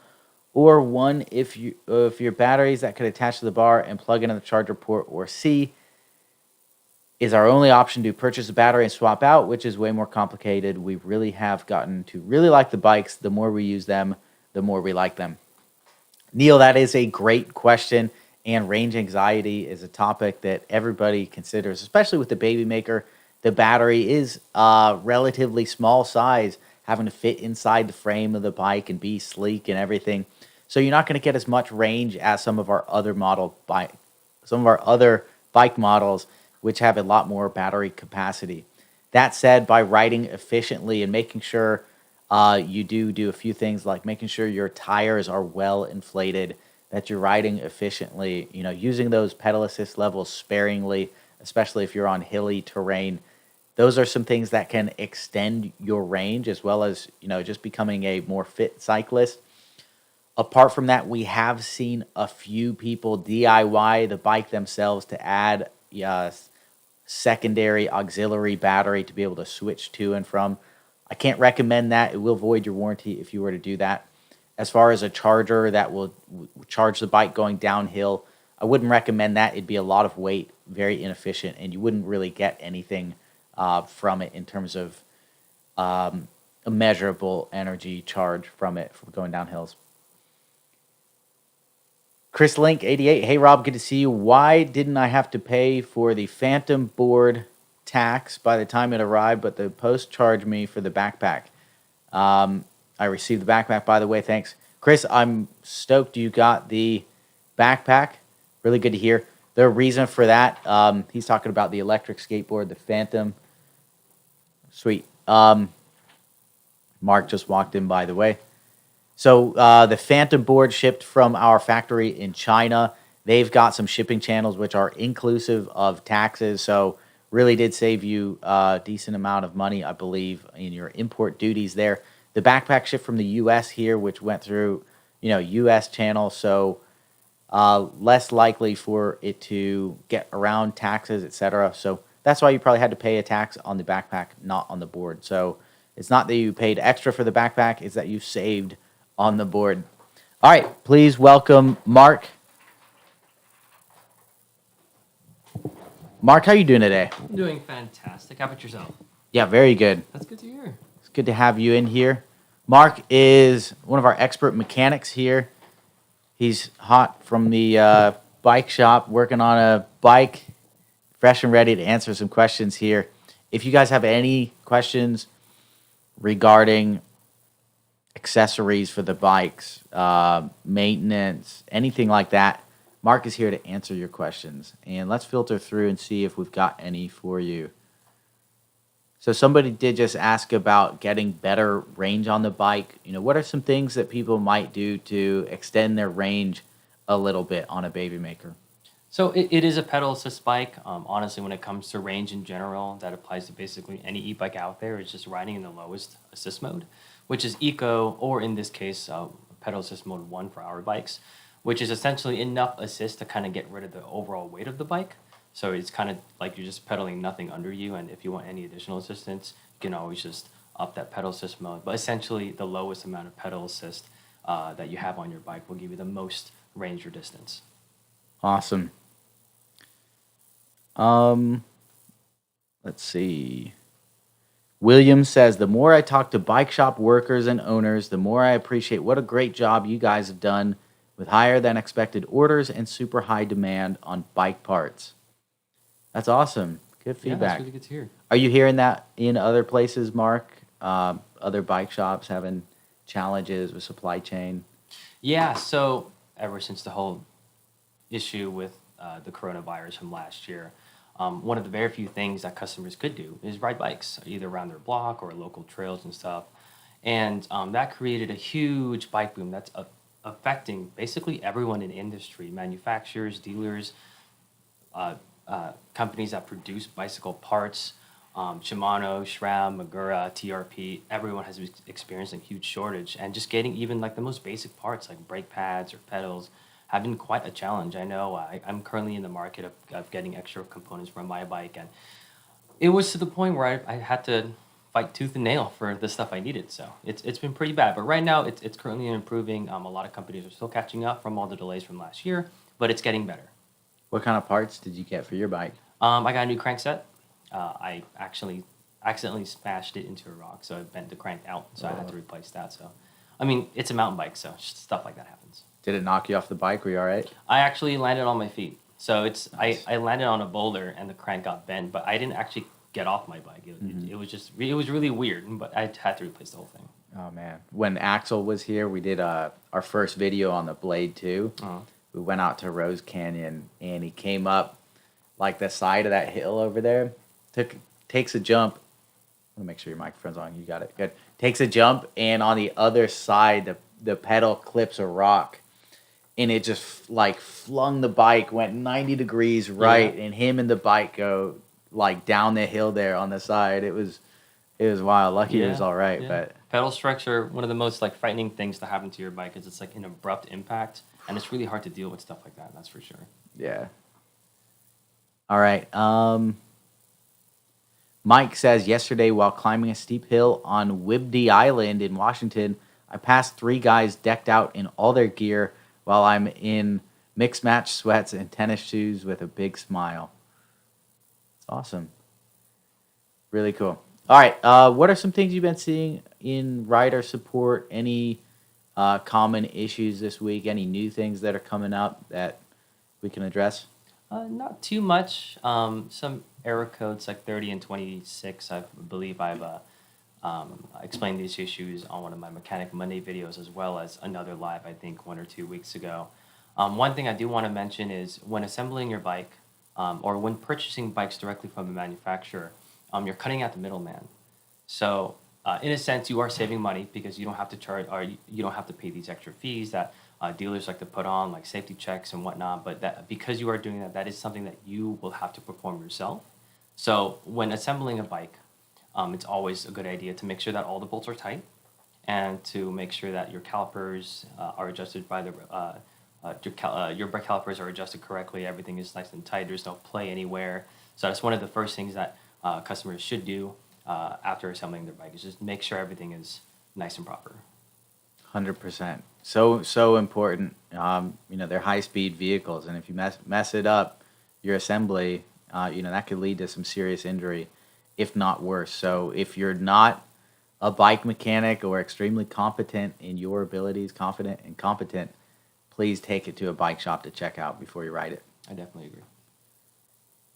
or one if your batteries that could attach to the bar and plug into the charger port, or C is our only option to purchase a battery and swap out, which is way more complicated. We really have gotten to really like the bikes. The more we use them, the more we like them. Neil, that is a great question, and range anxiety is a topic that everybody considers, especially with the Babymaker. The battery is relatively small size, having to fit inside the frame of the bike and be sleek and everything. So you're not going to get as much range as some of our other bike models, which have a lot more battery capacity. That said, by riding efficiently and making sure you do a few things like making sure your tires are well inflated, that you're riding efficiently, using those pedal assist levels sparingly, especially if you're on hilly terrain. Those are some things that can extend your range, as well as just becoming a more fit cyclist. Apart from that, we have seen a few people DIY the bike themselves to add secondary auxiliary battery to be able to switch to and from. I can't recommend that. It will void your warranty if you were to do that. As far as a charger that will charge the bike going downhill, I wouldn't recommend that. It'd be a lot of weight, very inefficient, and you wouldn't really get anything from it in terms of a measurable energy charge from it for going down hills. Chris Link 88. Hey Rob, good to see you. Why didn't I have to pay for the Phantom board tax by the time it arrived, but the post charged me for the backpack? I received the backpack, by the way. Thanks, Chris. I'm stoked you got the backpack. Really good to hear. The reason for that, he's talking about the electric skateboard, the Phantom. Sweet. Mark just walked in, by the way. So the Phantom board shipped from our factory in China. They've got some shipping channels which are inclusive of taxes. So really did save you a decent amount of money, I believe, in your import duties there. The backpack shipped from the U.S. here, which went through, U.S. channel. So less likely for it to get around taxes, etc. So that's why you probably had to pay a tax on the backpack, not on the board. So it's not that you paid extra for the backpack, it's that you saved on the board. All right, please welcome Mark. Mark, how you doing today? I'm doing fantastic. How about yourself? Yeah, very good. That's good to hear. It's good to have you in here. Mark is one of our expert mechanics here. He's hot from the bike shop, working on a bike, fresh and ready to answer some questions here. If you guys have any questions regarding accessories for the bikes, maintenance, anything like that, Mark is here to answer your questions. And let's filter through and see if we've got any for you. So somebody did just ask about getting better range on the bike. What are some things that people might do to extend their range a little bit on a Baby Maker? So it is a pedal assist bike. Honestly, when it comes to range in general, that applies to basically any e-bike out there. It's just riding in the lowest assist mode, which is eco, or in this case, pedal assist mode 1 for our bikes, which is essentially enough assist to kind of get rid of the overall weight of the bike. So it's kind of like you're just pedaling nothing under you, and if you want any additional assistance, you can always just up that pedal assist mode. But essentially, the lowest amount of pedal assist that you have on your bike will give you the most range or distance. Awesome. Let's see. William says, the more I talk to bike shop workers and owners, the more I appreciate what a great job you guys have done with higher than expected orders and super high demand on bike parts. That's awesome. Good feedback. Yeah, that's really good to hear. Are you hearing that in other places, Mark? Other bike shops having challenges with supply chain? Yeah, so ever since the whole issue with the coronavirus from last year, one of the very few things that customers could do is ride bikes, either around their block or local trails and stuff. And that created a huge bike boom that's affecting basically everyone in industry, manufacturers, dealers, companies that produce bicycle parts, Shimano, SRAM, Magura, TRP, everyone has experienced a huge shortage. And just getting even like the most basic parts like brake pads or pedals have been quite a challenge. I know I'm currently in the market of getting extra components for my bike, and it was to the point where I had to fight tooth and nail for the stuff I needed. So it's been pretty bad. But right now it's currently improving. A lot of companies are still catching up from all the delays from last year, but it's getting better. What kind of parts did you get for your bike? I got a new crankset. I actually accidentally smashed it into a rock, so I bent the crank out, so I had to replace that. So, I mean, it's a mountain bike, so stuff like that happens. Did it knock you off the bike? Were you all right? I actually landed on my feet. So Nice. I landed on a boulder and the crank got bent, but I didn't actually get off my bike. It was really weird, but I had to replace the whole thing. Oh, man. When Axel was here, we did our first video on the Blade 2. Uh-huh. We went out to Rose Canyon, and he came up like the side of that hill over there, takes a jump. Let me make sure your microphone's on. You got it. Good. Takes a jump, and on the other side, the pedal clips a rock, and it just like flung the bike, went 90 degrees right, and him and the bike go like down the hill there on the side. It was wild. Lucky it was all right, but pedal strikes are one of the most like frightening things to happen to your bike, because it's like an abrupt impact, and it's really hard to deal with stuff like that. That's for sure. yeah. All right. Mike says, yesterday while climbing a steep hill on Whidbey Island in Washington, I passed 3 guys decked out in all their gear while I'm in mixed match sweats and tennis shoes with a big smile. It's awesome. Really cool. All right. What are some things you've been seeing in rider support? Any common issues this week? Any new things that are coming up that we can address? Not too much. Some error codes like 30 and 26, I believe I've explained these issues on one of my Mechanic Monday videos, as well as another live, I think, 1 or 2 weeks ago. One thing I do want to mention is when assembling your bike or when purchasing bikes directly from the manufacturer, you're cutting out the middleman. So, in a sense, you are saving money because you don't have to charge or you don't have to pay these extra fees that dealers like to put on, like safety checks and whatnot. But that because you are doing that, that is something that you will have to perform yourself. So, when assembling a bike, it's always a good idea to make sure that all the bolts are tight and to make sure that your calipers are adjusted by the your brake calipers are adjusted correctly. Everything is nice and tight. There's no play anywhere. So that's one of the first things that customers should do after assembling their bike is just make sure everything is nice and proper. 100%. So important. They're high speed vehicles, and if you mess it up, your assembly, that could lead to some serious injury, if not worse. So if you're not a bike mechanic or extremely competent in your abilities, confident and competent, please take it to a bike shop to check out before you ride it. I definitely agree.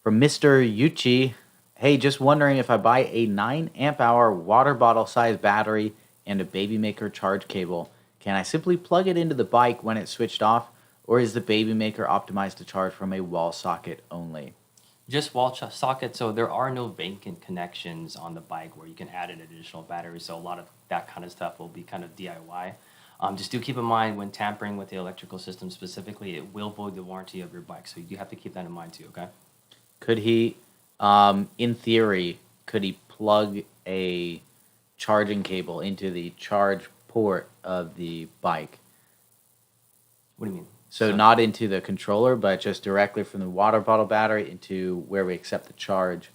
From Mr. Yuchi, hey, just wondering if I buy a 9 amp hour water bottle size battery and a Baby Maker charge cable, can I simply plug it into the bike when it's switched off, or is the Baby Maker optimized to charge from a wall socket only? Just wall socket, so there are no vacant connections on the bike where you can add an additional battery. So a lot of that kind of stuff will be kind of DIY. Just do keep in mind when tampering with the electrical system specifically, it will void the warranty of your bike. So you do have to keep that in mind too, okay? Could he, in theory, could he plug a charging cable into the charge port of the bike? What do you mean? So not into the controller, but just directly from the water bottle battery into where we accept the charge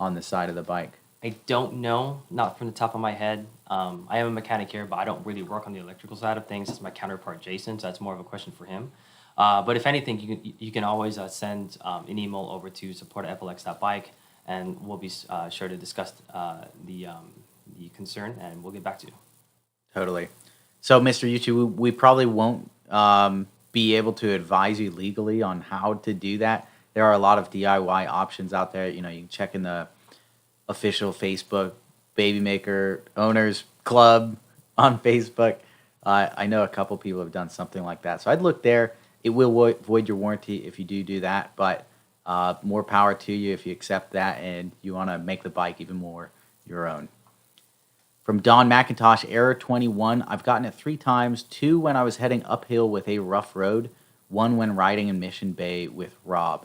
on the side of the bike. I don't know, not from the top of my head. I am a mechanic here, but I don't really work on the electrical side of things. It's my counterpart, Jason, so that's more of a question for him. But if anything, you can always send an email over to support@flx.bike, and we'll be sure to discuss the concern, and we'll get back to you. Totally. So, Mr. Yuchi, we probably won't be able to advise you legally on how to do that. There are a lot of DIY options out there. You can check in the official Facebook Baby Maker Owners Club on Facebook. I know a couple people have done something like that. So I'd look there. It will void your warranty if you do that, but more power to you if you accept that and you want to make the bike even more your own. From Don McIntosh, Error 21, I've gotten it 3 times, 2 when I was heading uphill with a rough road, 1 when riding in Mission Bay with Rob.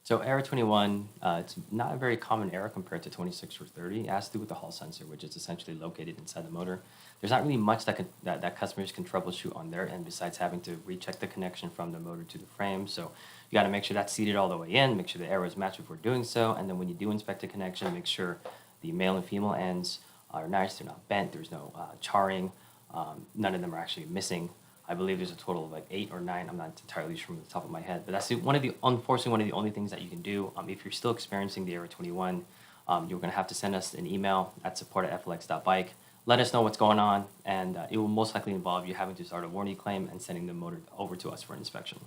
So error 21, it's not a very common error compared to 26 or 30. It has to do with the hall sensor, which is essentially located inside the motor. There's not really much that customers can troubleshoot on their end besides having to recheck the connection from the motor to the frame. So you got to make sure that's seated all the way in, make sure the arrows match before doing so, and then when you do inspect the connection, make sure the male and female ends are nice, they're not bent, there's no charring, none of them are actually missing. I believe there's a total of like 8 or 9. I'm not entirely sure from the top of my head, but that's unfortunately one of the only things that you can do. If you're still experiencing the error 21, you're going to have to send us an email at support@flx.bike. Let us know what's going on, and it will most likely involve you having to start a warranty claim and sending the motor over to us for an inspection.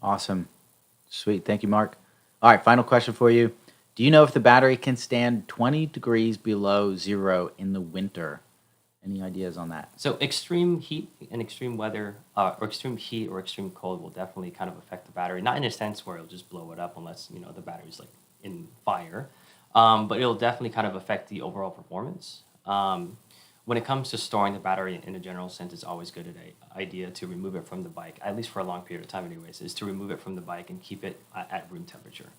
Awesome. Sweet. Thank you, Mark. All right, final question for you. Do you know if the battery can stand 20 degrees below zero in the winter? Any ideas on that? So extreme heat and extreme weather, or extreme heat or extreme cold will definitely kind of affect the battery. Not in a sense where it'll just blow it up unless the battery's like in fire, but it'll definitely kind of affect the overall performance. When it comes to storing the battery in a general sense, it's always good idea to remove it from the bike, at least for a long period of time anyways, is to remove it from the bike and keep it at room temperature.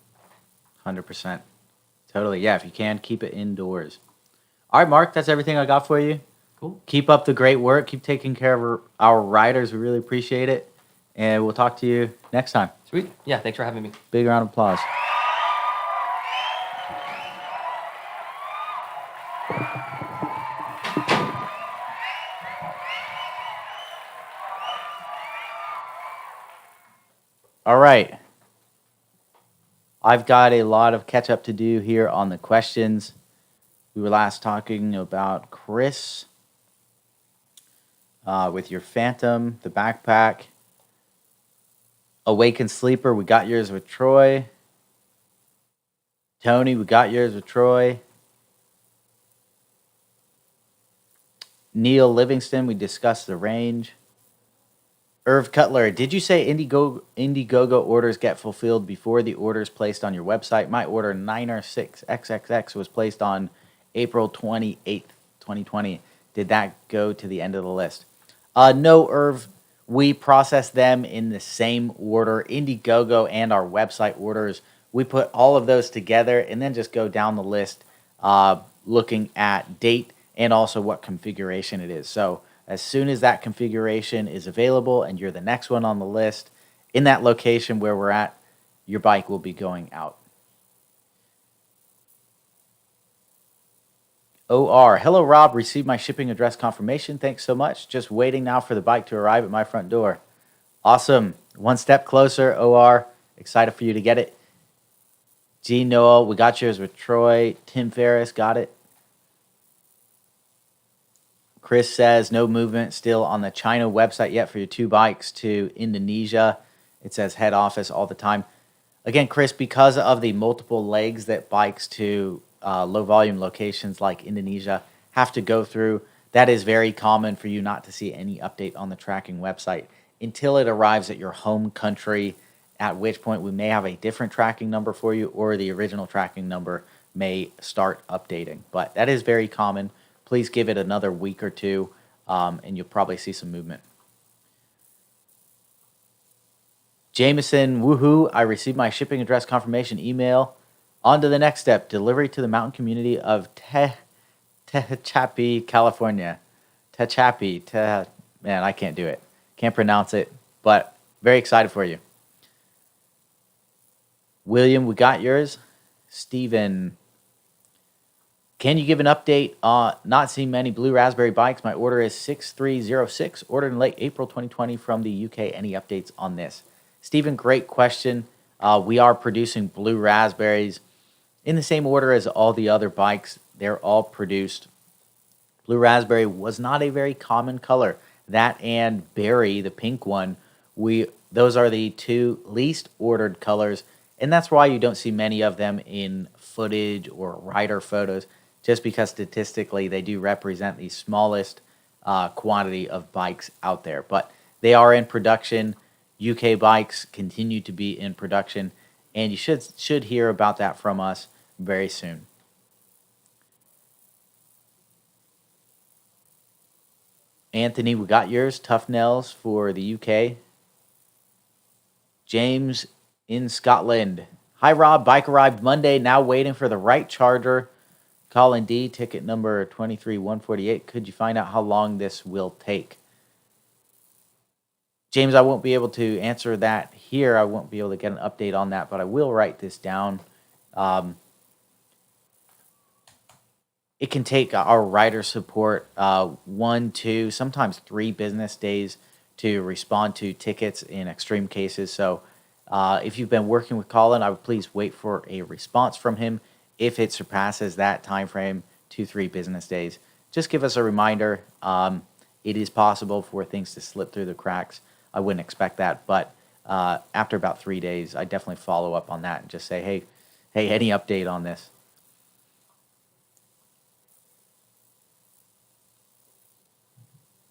100%. Totally. Yeah, if you can, keep it indoors. All right, Mark, that's everything I got for you. Cool. Keep up the great work. Keep taking care of our riders. We really appreciate it. And we'll talk to you next time. Sweet. Yeah, thanks for having me. Big round of applause. All right. I've got a lot of catch up to do here on the questions. We were last talking about Chris. with your Phantom, the backpack. Awakened Sleeper, we got yours with Troy. Tony, we got yours with Troy. Neil Livingston, we discussed the range. Irv Cutler, did you say Indiegogo orders get fulfilled before the orders placed on your website? My order 9R6XXX was placed on April 28th, 2020. Did that go to the end of the list? No, Irv. We process them in the same order. Indiegogo and our website orders, we put all of those together and then just go down the list looking at date and also what configuration it is. So as soon as that configuration is available and you're the next one on the list in that location where we're at, your bike will be going out. OR, hello Rob, received my shipping address confirmation. Thanks so much. Just waiting now for the bike to arrive at my front door. Awesome. One step closer, OR. Excited for you to get it. G Noel, we got yours with Troy. Tim Ferriss, got it. Chris says no movement still on the China website yet for your 2 bikes to Indonesia. It says head office all the time. Again, Chris, because of the multiple legs that bikes to low volume locations like Indonesia have to go through, that is very common for you not to see any update on the tracking website until it arrives at your home country, at which point we may have a different tracking number for you or the original tracking number may start updating. But that is very common. Please give it another week or two, and you'll probably see some movement. Jameson, woohoo, I received my shipping address confirmation email. On to the next step, delivery to the mountain community of Tehachapi, California. Man, I can't do it. Can't pronounce it, but very excited for you. William, we got yours. Steven, can you give an update on not seeing many blue raspberry bikes? My order is 6306, ordered in late April 2020 from the UK. Any updates on this? Stephen, great question. We are producing blue raspberries in the same order as all the other bikes. They're all produced. Blue raspberry was not a very common color. That and berry, the pink one, those are the 2 least ordered colors, and that's why you don't see many of them in footage or rider photos, just because statistically they do represent the smallest quantity of bikes out there. But they are in production. UK bikes continue to be in production, and you should hear about that from us very soon. Anthony, we got yours. Tough Nails for the UK. James in Scotland. Hi, Rob. Bike arrived Monday. Now waiting for the right charger. Colin D, ticket number 23148. Could you find out how long this will take? James, I won't be able to answer that here. I won't be able to get an update on that, but I will write this down. It can take our rider support 1, 2, sometimes 3 business days to respond to tickets in extreme cases. So if you've been working with Colin, I would please wait for a response from him. If it surpasses that time frame, 2-3 business days, just give us a reminder. It is possible for things to slip through the cracks. I wouldn't expect that, but after about 3 days, I definitely follow up on that and just say, hey, any update on this?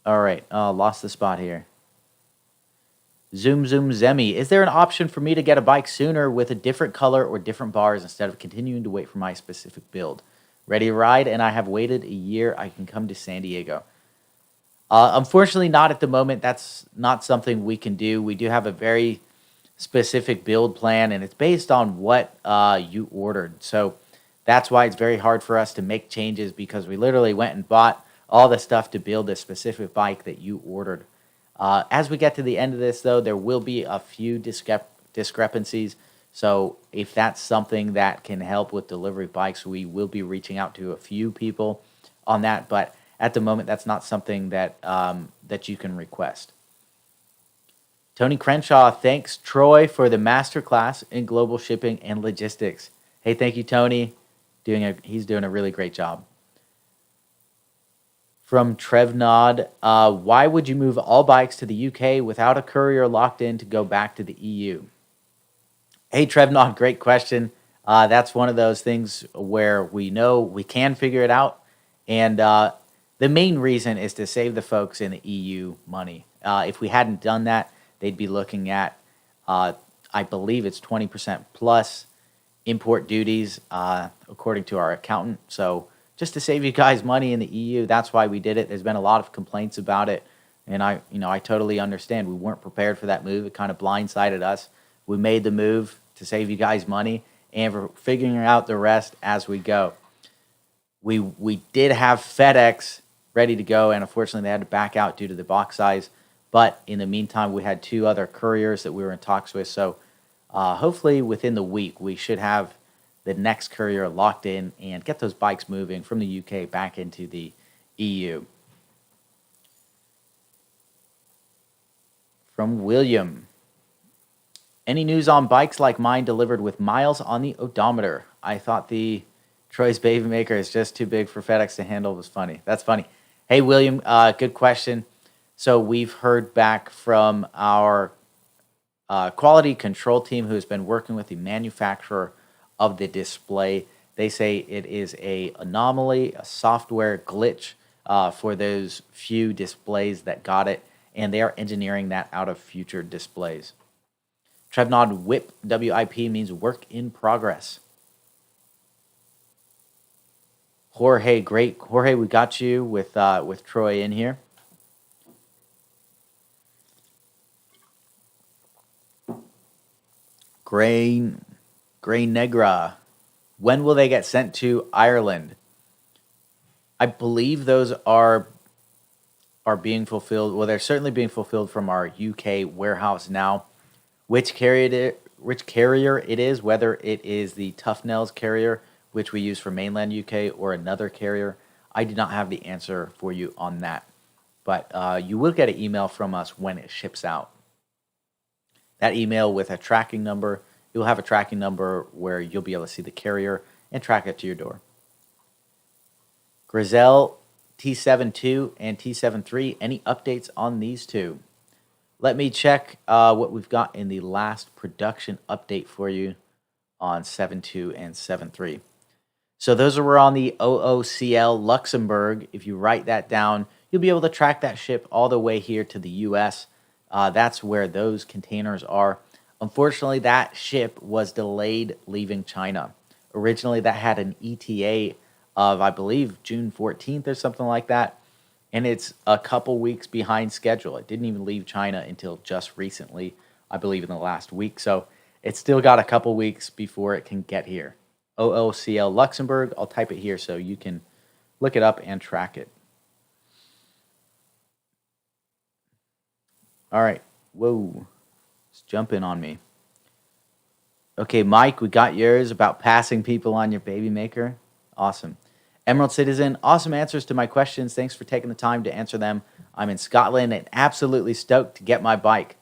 All right, lost the spot here. Zoom Zemi, is there an option for me to get a bike sooner with a different color or different bars instead of continuing to wait for my specific build? Ready to ride, and I have waited a year. I can come to San Diego. Unfortunately, not at the moment. That's not something we can do. We do have a very specific build plan, and it's based on what you ordered. So that's why it's very hard for us to make changes, because we literally went and bought all the stuff to build a specific bike that you ordered. As we get to the end of this, though, there will be a few discrepancies. So if that's something that can help with delivery bikes, we will be reaching out to a few people on that. But at the moment, that's not something that that you can request. Tony Crenshaw, thanks, Troy, for the masterclass in global shipping and logistics. Hey, thank you, Tony. He's doing a really great job. From Trevnod, why would you move all bikes to the UK without a courier locked in to go back to the EU? Hey, Trevnod, great question. That's one of those things where we know we can figure it out. And the main reason is to save the folks in the EU money. If we hadn't done that, they'd be looking at, I believe it's 20% plus import duties, according to our accountant. So just to save you guys money in the EU, that's why we did it. There's been a lot of complaints about it, and I totally understand. We weren't prepared for that move. It kind of blindsided us. We made the move to save you guys money, and we're figuring out the rest as we go. We did have FedEx ready to go, and unfortunately they had to back out due to the box size. But in the meantime, we had 2 other couriers that we were in talks with. So hopefully within the week, we should have the next courier locked in and get those bikes moving from the UK back into the EU. From William. Any news on bikes like mine delivered with miles on the odometer? I thought the Troy's Baby Maker is just too big for FedEx to handle. It was funny. That's funny. Hey, William, good question. So we've heard back from our quality control team who has been working with the manufacturer of the display. They say it is a anomaly, a software glitch for those few displays that got it, and they are engineering that out of future displays. Trevnod WIP, WIP means work in progress. Jorge, great. Jorge, we got you with Troy in here. Gray Negra. When will they get sent to Ireland? I believe those are being fulfilled. Well, they're certainly being fulfilled from our UK warehouse now. Which carrier it is, whether it is the Tough Nails carrier, which we use for mainland UK, or another carrier, I do not have the answer for you on that. But you will get an email from us when it ships out. That email with a tracking number, it will have a tracking number where you'll be able to see the carrier and track it to your door. Grizel T72 and T73, any updates on these two? Let me check what we've got in the last production update for you on 7.2 and 7.3. So those were on the OOCL Luxembourg. If you write that down, you'll be able to track that ship all the way here to the US. That's where those containers are. Unfortunately, that ship was delayed leaving China. Originally, that had an ETA of, I believe, June 14th or something like that. And it's a couple weeks behind schedule. It didn't even leave China until just recently, I believe in the last week. So it's still got a couple weeks before it can get here. OOCL Luxembourg. I'll type it here so you can look it up and track it. All right. Whoa. It's jumping on me. Okay, Mike, we got yours about passing people on your baby maker. Awesome. Emerald Citizen, awesome answers to my questions. Thanks for taking the time to answer them. I'm in Scotland and absolutely stoked to get my bike.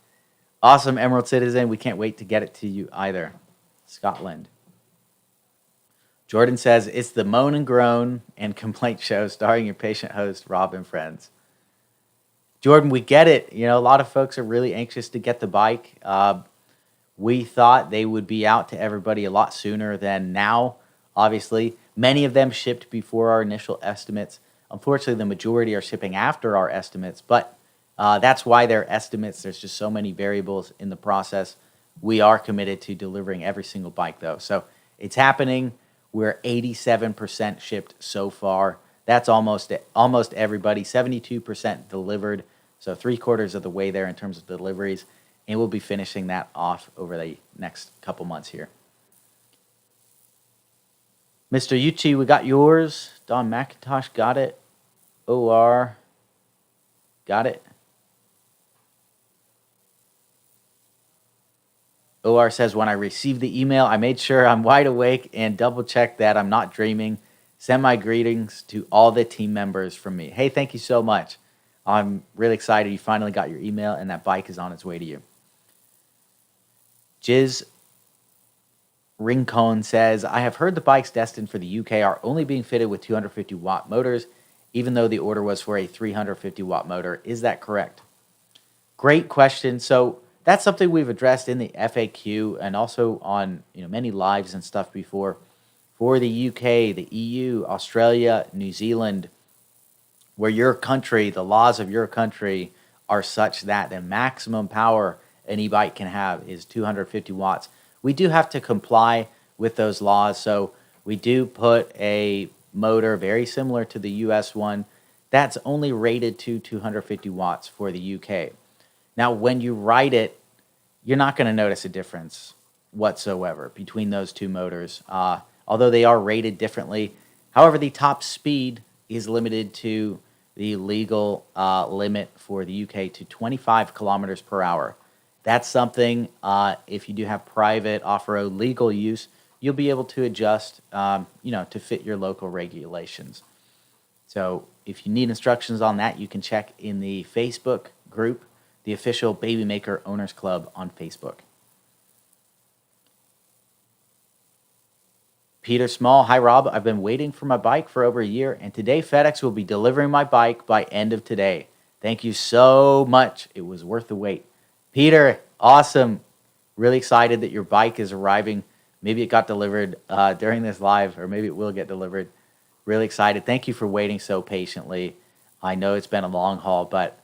Awesome, Emerald Citizen. We can't wait to get it to you either. Scotland. Jordan says, it's the moan and groan and complaint show starring your patient host, Rob and friends. Jordan, we get it. You know, a lot of folks are really anxious to get the bike. We thought they would be out to everybody a lot sooner than now, obviously. Many of them shipped before our initial estimates. Unfortunately, the majority are shipping after our estimates, but that's why they're estimates. There's just so many variables in the process. We are committed to delivering every single bike, though. So it's happening. We're 87% shipped so far. That's almost everybody. 72% delivered. So 3/4 of the way there in terms of deliveries. And we'll be finishing that off over the next couple months here. Mr. Yuchi, we got yours. Don McIntosh got it. OR got it. OR says, when I received the email, I made sure I'm wide awake and double checked that I'm not dreaming. Send my greetings to all the team members from me. Hey, thank you so much. I'm really excited you finally got your email and that bike is on its way to you. Jiz Rincon says, I have heard the bikes destined for the UK are only being fitted with 250 watt motors even though the order was for a 350 watt motor. Is that correct? Great question. So that's something we've addressed in the FAQ and also on many lives and stuff before. For the UK, the EU, Australia, New Zealand, where your country, the laws of your country are such that the maximum power an e-bike can have is 250 watts. We do have to comply with those laws, so we do put a motor very similar to the US one that's only rated to 250 watts for the UK. Now, when you ride it, you're not going to notice a difference whatsoever between those two motors, although they are rated differently. However, the top speed is limited to the legal limit for the UK to 25 kilometers per hour. That's something, if you do have private off-road legal use, you'll be able to adjust, to fit your local regulations. So if you need instructions on that, you can check in the Facebook group, the official Baby Maker Owners Club on Facebook. Peter Small, hi Rob, I've been waiting for my bike for over a year, and today FedEx will be delivering my bike by end of today. Thank you so much. It was worth the wait. Peter, awesome. Really excited that your bike is arriving. Maybe it got delivered during this live, or maybe it will get delivered. Really excited. Thank you for waiting so patiently. I know it's been a long haul, but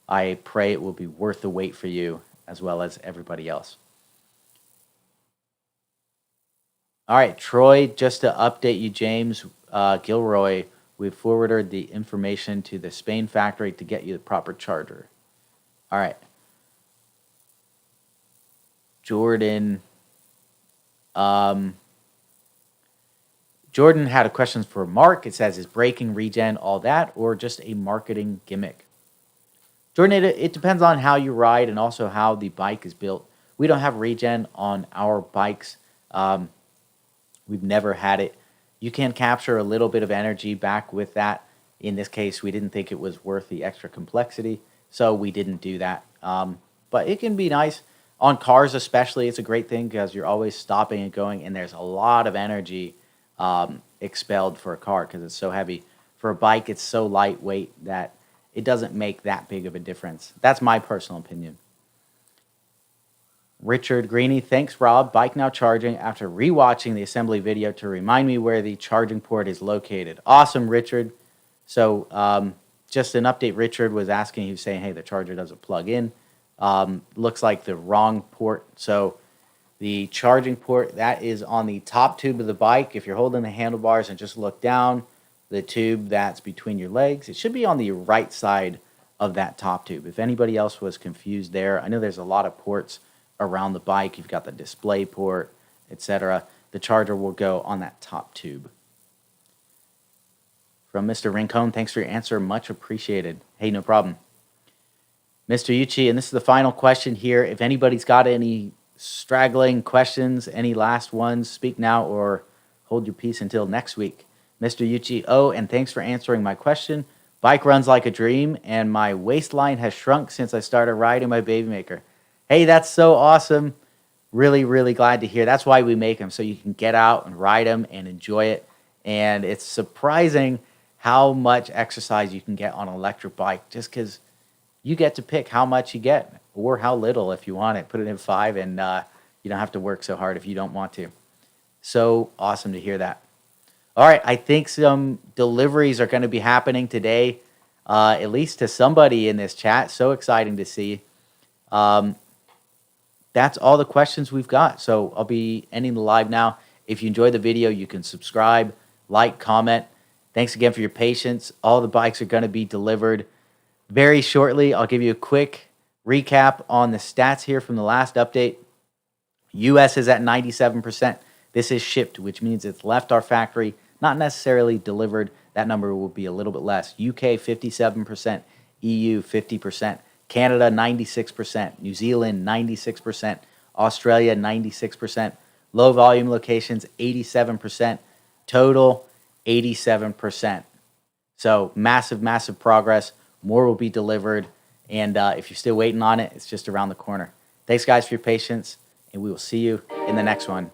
I pray it will be worth the wait for you as well as everybody else. All right, Troy, just to update you, James Gilroy, we've forwarded the information to the Spain factory to get you the proper charger. All right. Jordan. Jordan had a question for Mark. It says, is braking, regen, all that, or just a marketing gimmick? Jordan, it depends on how you ride and also how the bike is built. We don't have regen on our bikes. We've never had it. You can capture a little bit of energy back with that. In this case, we didn't think it was worth the extra complexity, so we didn't do that. But it can be nice. On cars especially, it's a great thing because you're always stopping and going, and there's a lot of energy expelled for a car because it's so heavy. For a bike, it's so lightweight that it doesn't make that big of a difference. That's my personal opinion. Richard Greeny, thanks Rob. Bike now charging after rewatching the assembly video to remind me where the charging port is located. Awesome, Richard. So just an update, Richard was asking, he was saying, hey, the charger doesn't plug in. Looks like the wrong port. So the charging port, that is on the top tube of the bike. If you're holding the handlebars and just look down, the tube that's between your legs, it should be on the right side of that top tube. If anybody else was confused there, I know there's a lot of ports around the bike. You've got the display port, etc. The charger will go on that top tube. From Mr. Rincon, thanks for your answer. Much appreciated. Hey, no problem. Mr. Yuchi, and this is the final question here. If anybody's got any straggling questions, any last ones, speak now or hold your peace until next week. Mr. Yuchi, and thanks for answering my question. Bike runs like a dream, and my waistline has shrunk since I started riding my Baby Maker. Hey, that's so awesome. Really, really glad to hear. That's why we make them, so you can get out and ride them and enjoy it. And it's surprising how much exercise you can get on an electric bike just because you get to pick how much you get or how little if you want it. Put it in 5 and you don't have to work so hard if you don't want to. So awesome to hear that. All right, I think some deliveries are going to be happening today, at least to somebody in this chat. So exciting to see. That's all the questions we've got. So I'll be ending the live now. If you enjoyed the video, you can subscribe, like, comment. Thanks again for your patience. All the bikes are going to be delivered very shortly. I'll give you a quick recap on the stats here from the last update. US is at 97%. This is shipped, which means it's left our factory, not necessarily delivered. That number will be a little bit less. UK 57%, EU 50%, Canada 96%, New Zealand 96%, Australia 96%, low volume locations 87%, total 87%. So massive, massive progress. More will be delivered. And if you're still waiting on it, it's just around the corner. Thanks, guys, for your patience. And we will see you in the next one.